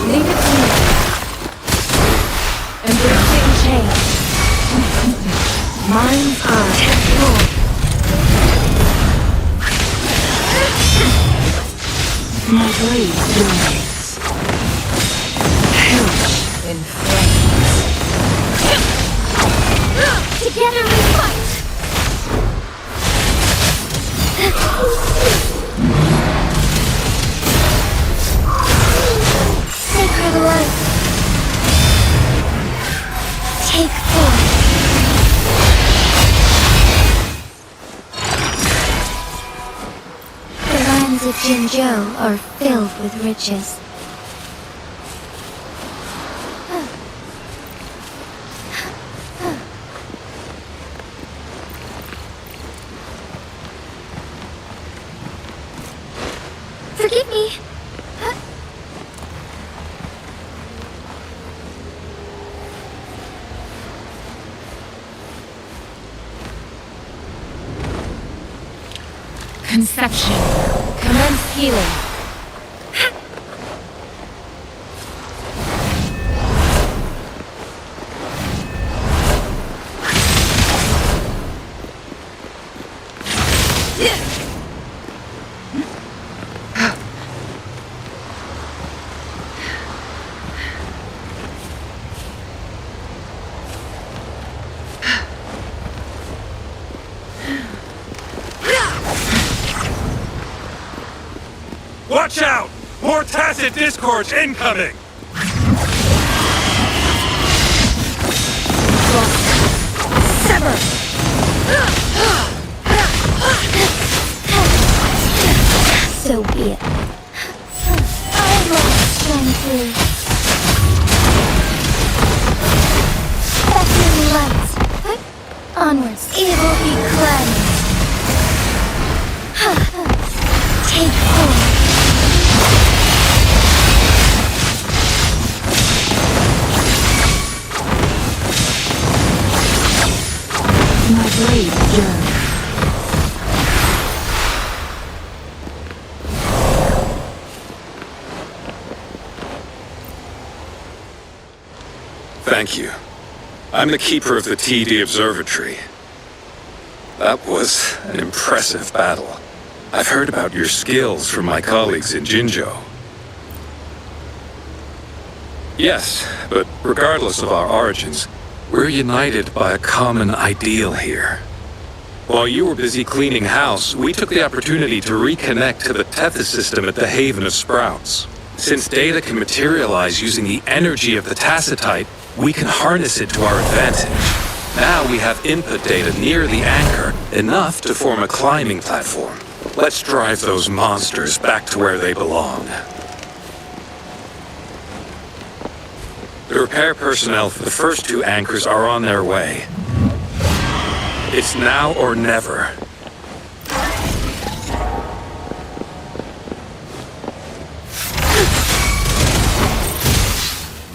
Leave it to me. Embracing change. Mind's eye. My blade burns. Perish in flames. Together we fight. Sacred light. Take form. The lands of Jinzhou are filled with riches. Forgive me. Conception. Commence healing. Watch out! More tacit discords incoming! Sever! So be it. I lost strength too. Beckoning light. Onwards. Evil be cleansed. Take hold. My blade yearns. Thank you. I'm the keeper of the TD Observatory. That was an impressive battle. I've heard about your skills from my colleagues in Jinzhou. Yes, but regardless of our origins, we're united by a common ideal here. While you were busy cleaning house, we took the opportunity to reconnect to the Tethys system at the Haven of Sprouts. Since data can materialize using the energy of the Tacitite, we can harness it to our advantage. Now we have input data near the anchor, enough to form a climbing platform. Let's drive those monsters back to where they belong. The repair personnel for the first two anchors are on their way. It's now or never.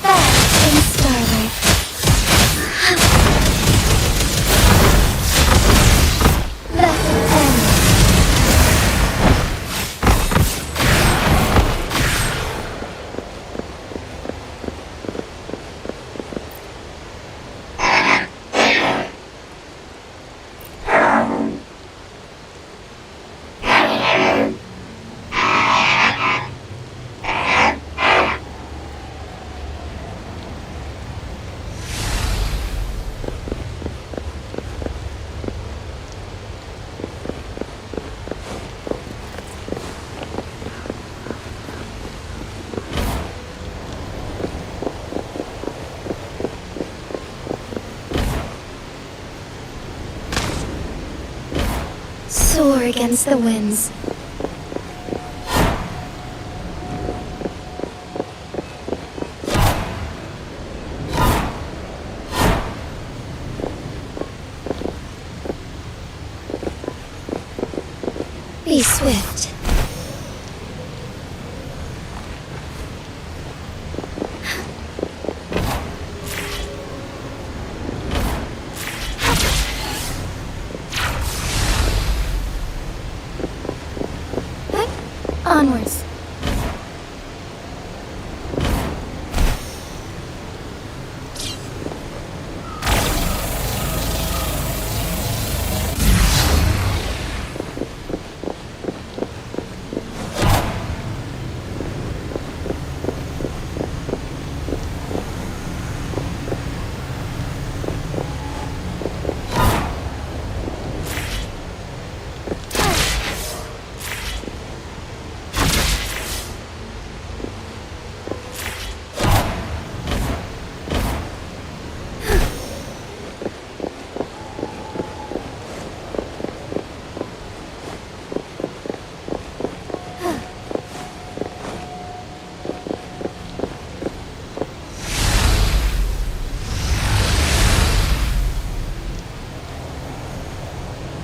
Back in starlight. Let it end. against the winds. Be swift. Onwards.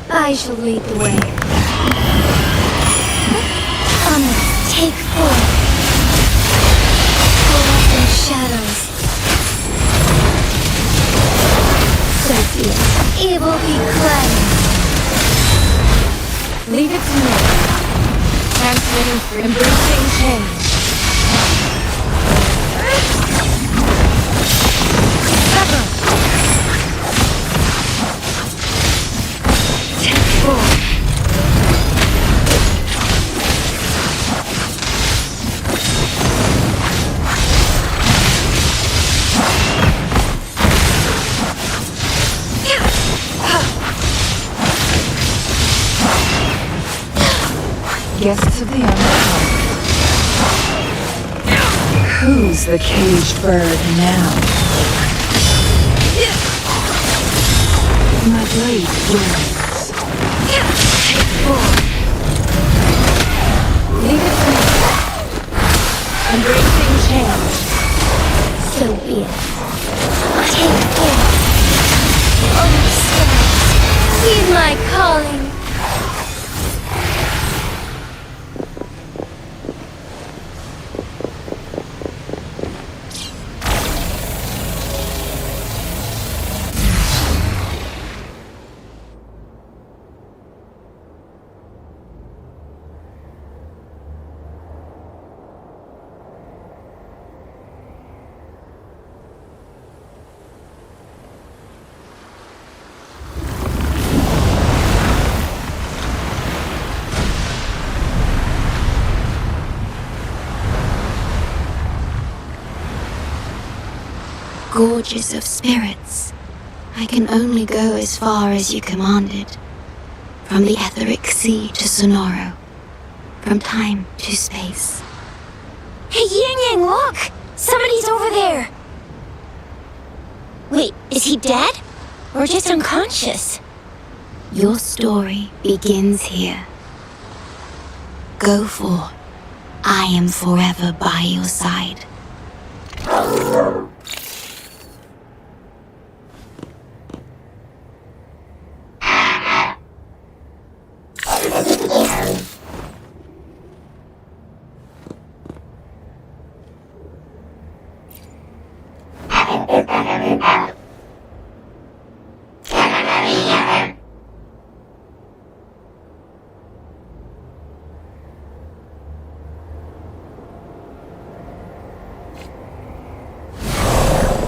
I shall lead the way. Onwards, take forth. Forth in shadows. So be it. Evil be cleansed. Leave it to me. Transmitting through embracing change. Sever. Guests of the uncommon. Who's the caged bird now? My blade burns. Take forth. Leave it to me. Embracing change. So be it. Take forth. Oh, stars, heed my calling. Gorges of spirits, I can only go as far as you commanded. From the etheric sea to Sonoro, from time to space. Hey, Yin Yang, look! Somebody's over there! Wait, is he dead? Or just unconscious? Your story begins here. Go forth. I am forever by your side.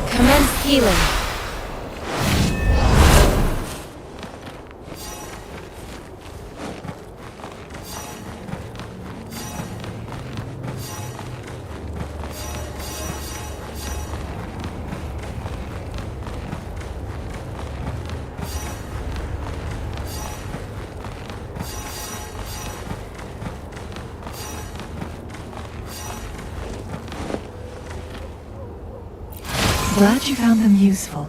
Commence healing. Glad you found them useful.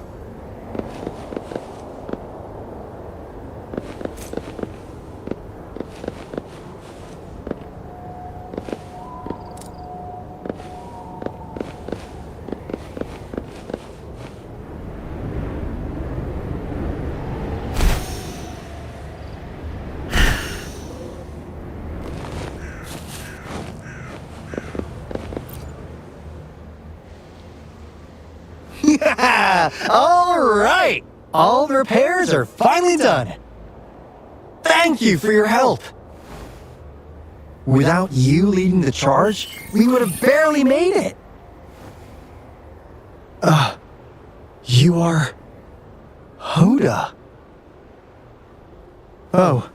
All right! All the repairs are finally done. Thank you for your help. Without you leading the charge, we would have barely made it. You are... Hoda. Oh,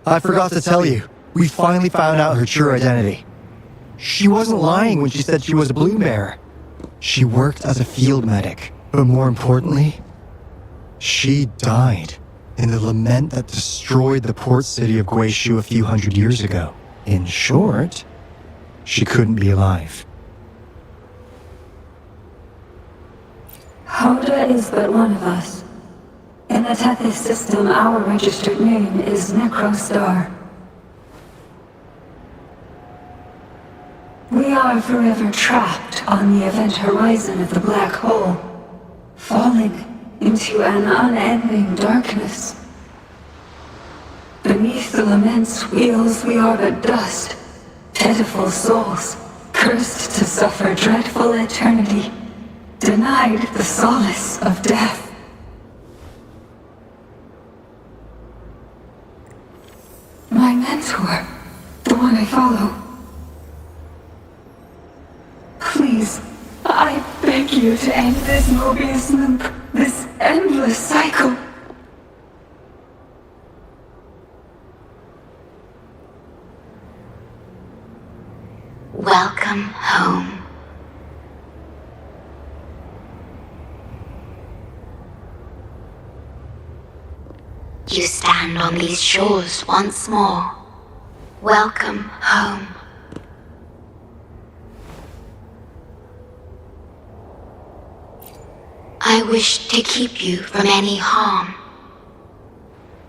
I forgot to tell you. We finally found out her true identity. She wasn't lying when she said she was a bloom bearer. She worked as a field medic, but more importantly, she died in the lament that destroyed the port city of Guishu a few hundred years ago. In short, she couldn't be alive. Hoda is but one of us. In the Tethys system, our registered name is Necrostar. We are forever trapped on the event horizon of the black hole, falling into an unending darkness. Beneath the lament's wheels, we are but dust, pitiful souls, cursed to suffer dreadful eternity, denied the solace of death. My mentor, the one I follow. Please, I beg you to end this Mobius loop, this endless cycle. Welcome home. You stand on these shores once more. Welcome home. I wish to keep you from any harm.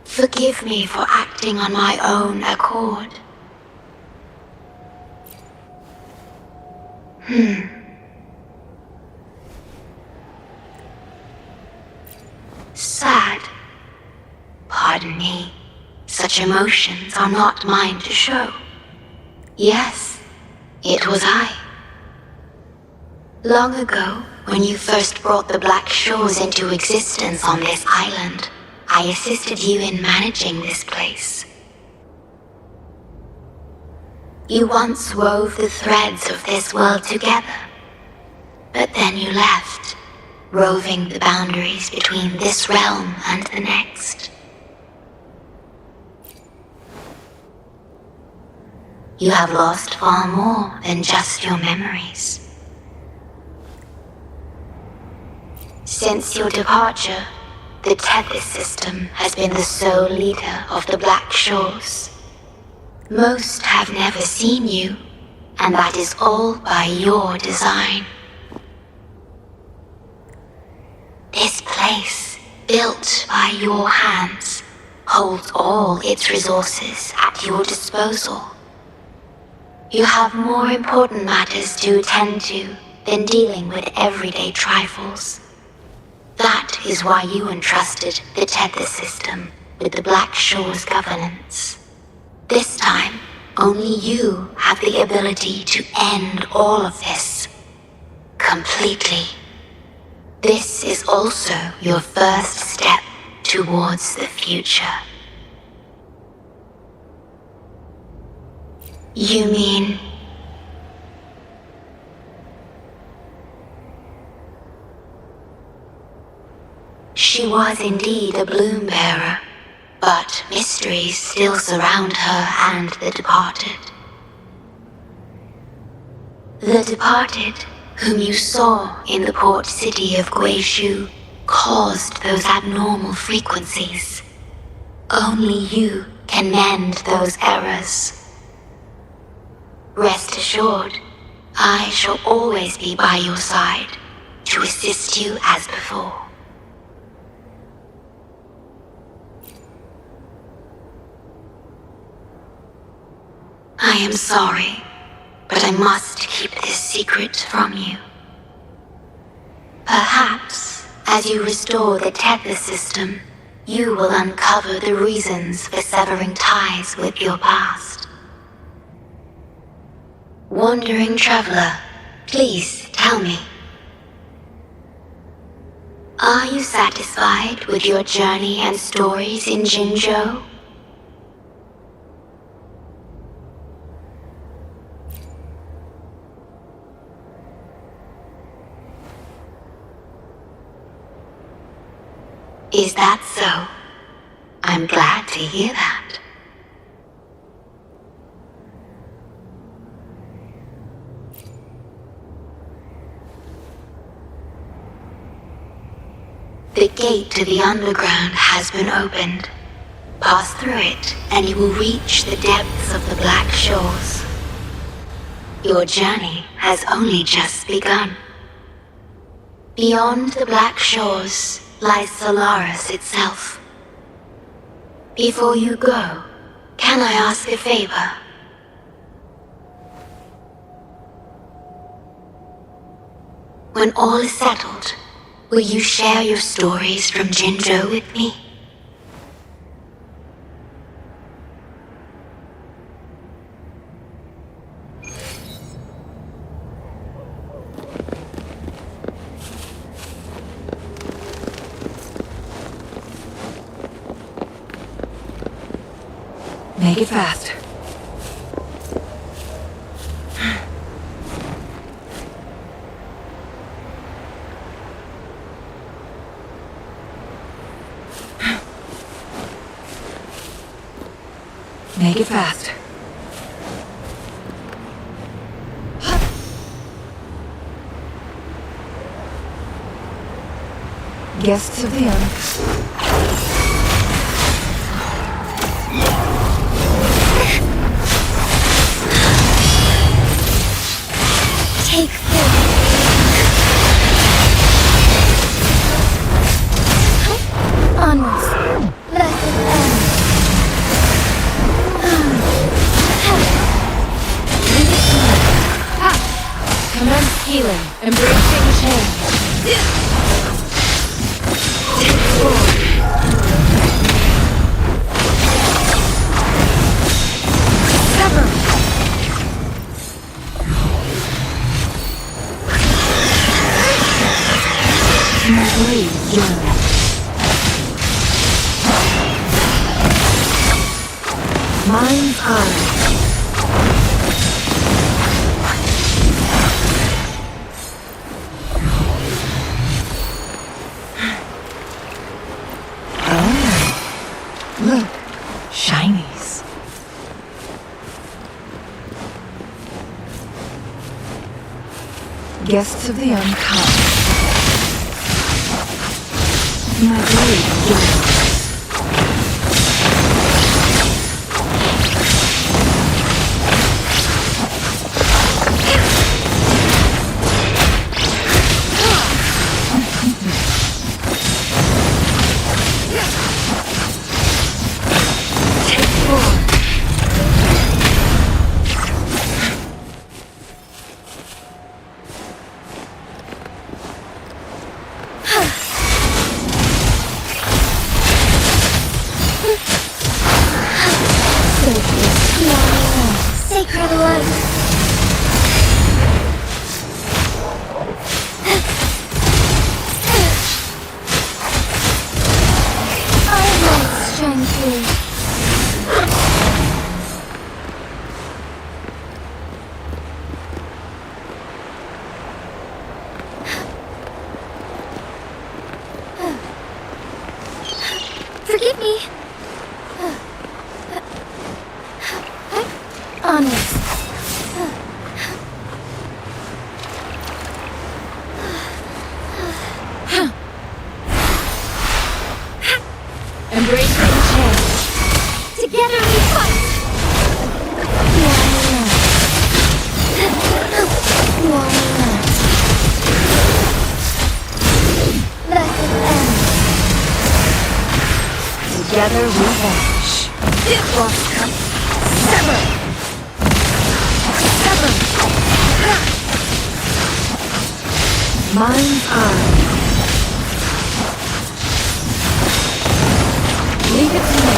Forgive me for acting on my own accord. Sad. Pardon me. Such emotions are not mine to show. Yes, it was I. Long ago, when you first brought the Black Shores into existence on this island, I assisted you in managing this place. You once wove the threads of this world together, but then you left, roving the boundaries between this realm and the next. You have lost far more than just your memories. Since your departure, the Tethys system has been the sole leader of the Black Shores. Most have never seen you, and that is all by your design. This place, built by your hands, holds all its resources at your disposal. You have more important matters to attend to than dealing with everyday trifles. That is why you entrusted the Tethys system with the Black Shores governance. This time, only you have the ability to end all of this. Completely. This is also your first step towards the future. You mean... She was indeed a bloom bearer, but mysteries still surround her and the departed. The departed, whom you saw in the port city of Guishu, caused those abnormal frequencies. Only you can mend those errors. Rest assured, I shall always be by your side to assist you as before. I am sorry, but I must keep this secret from you. Perhaps, as you restore the Tethys system, you will uncover the reasons for severing ties with your past. Wandering traveler, please tell me. Are you satisfied with your journey and stories in Jinzhou? Is that so? I'm glad to hear that. The gate to the underground has been opened. Pass through it, and you will reach the depths of the Black Shores. Your journey has only just begun. Beyond the Black Shores lies Solaris itself. Before you go, can I ask a favor? When all is settled, will you share your stories from Jinzhou with me? Make it fast. Make it fast. Guests of the Take this. Onwards. Let it end. Commence healing. Embracing change. Take forward. Sever. My blade yearns. Mind's eye. Look, shinies. Guests of the uncommon. My blade yearns. Sacred light. I want strength. Forgive me. Honest. Embracing change. Together we fight. Let it end. Together we vanish. Sever. Mind's eye. Leave it to me.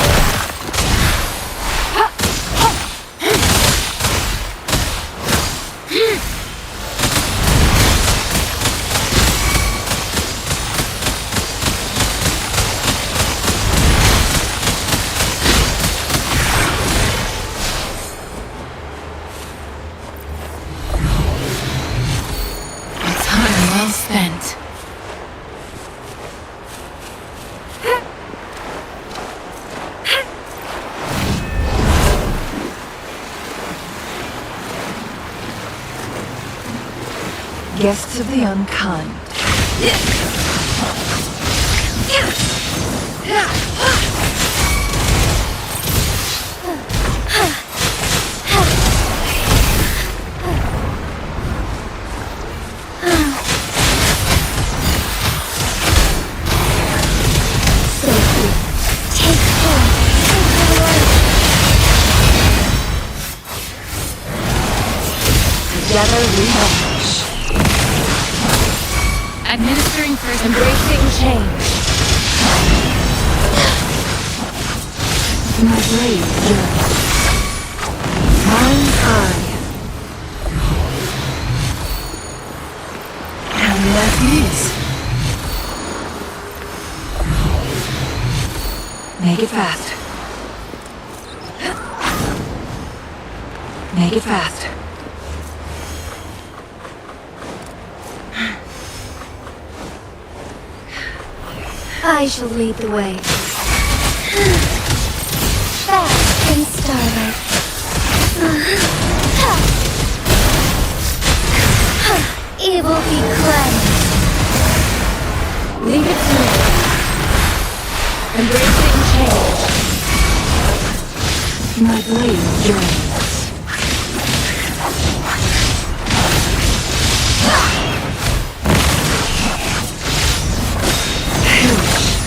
Guests of the unkind. Together we vanish. Administering first. Embracing change. My blade yearns. Mine eye. And at ease. Make it fast. Make it fast. I shall lead the way. Bask in starlight. Evil be cleansed. Leave it to me. Embracing change. My blade yearns.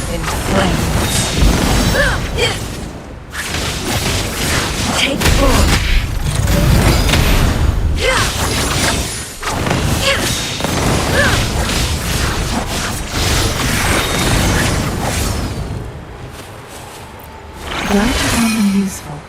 In flames. Take form. Light upon the useful.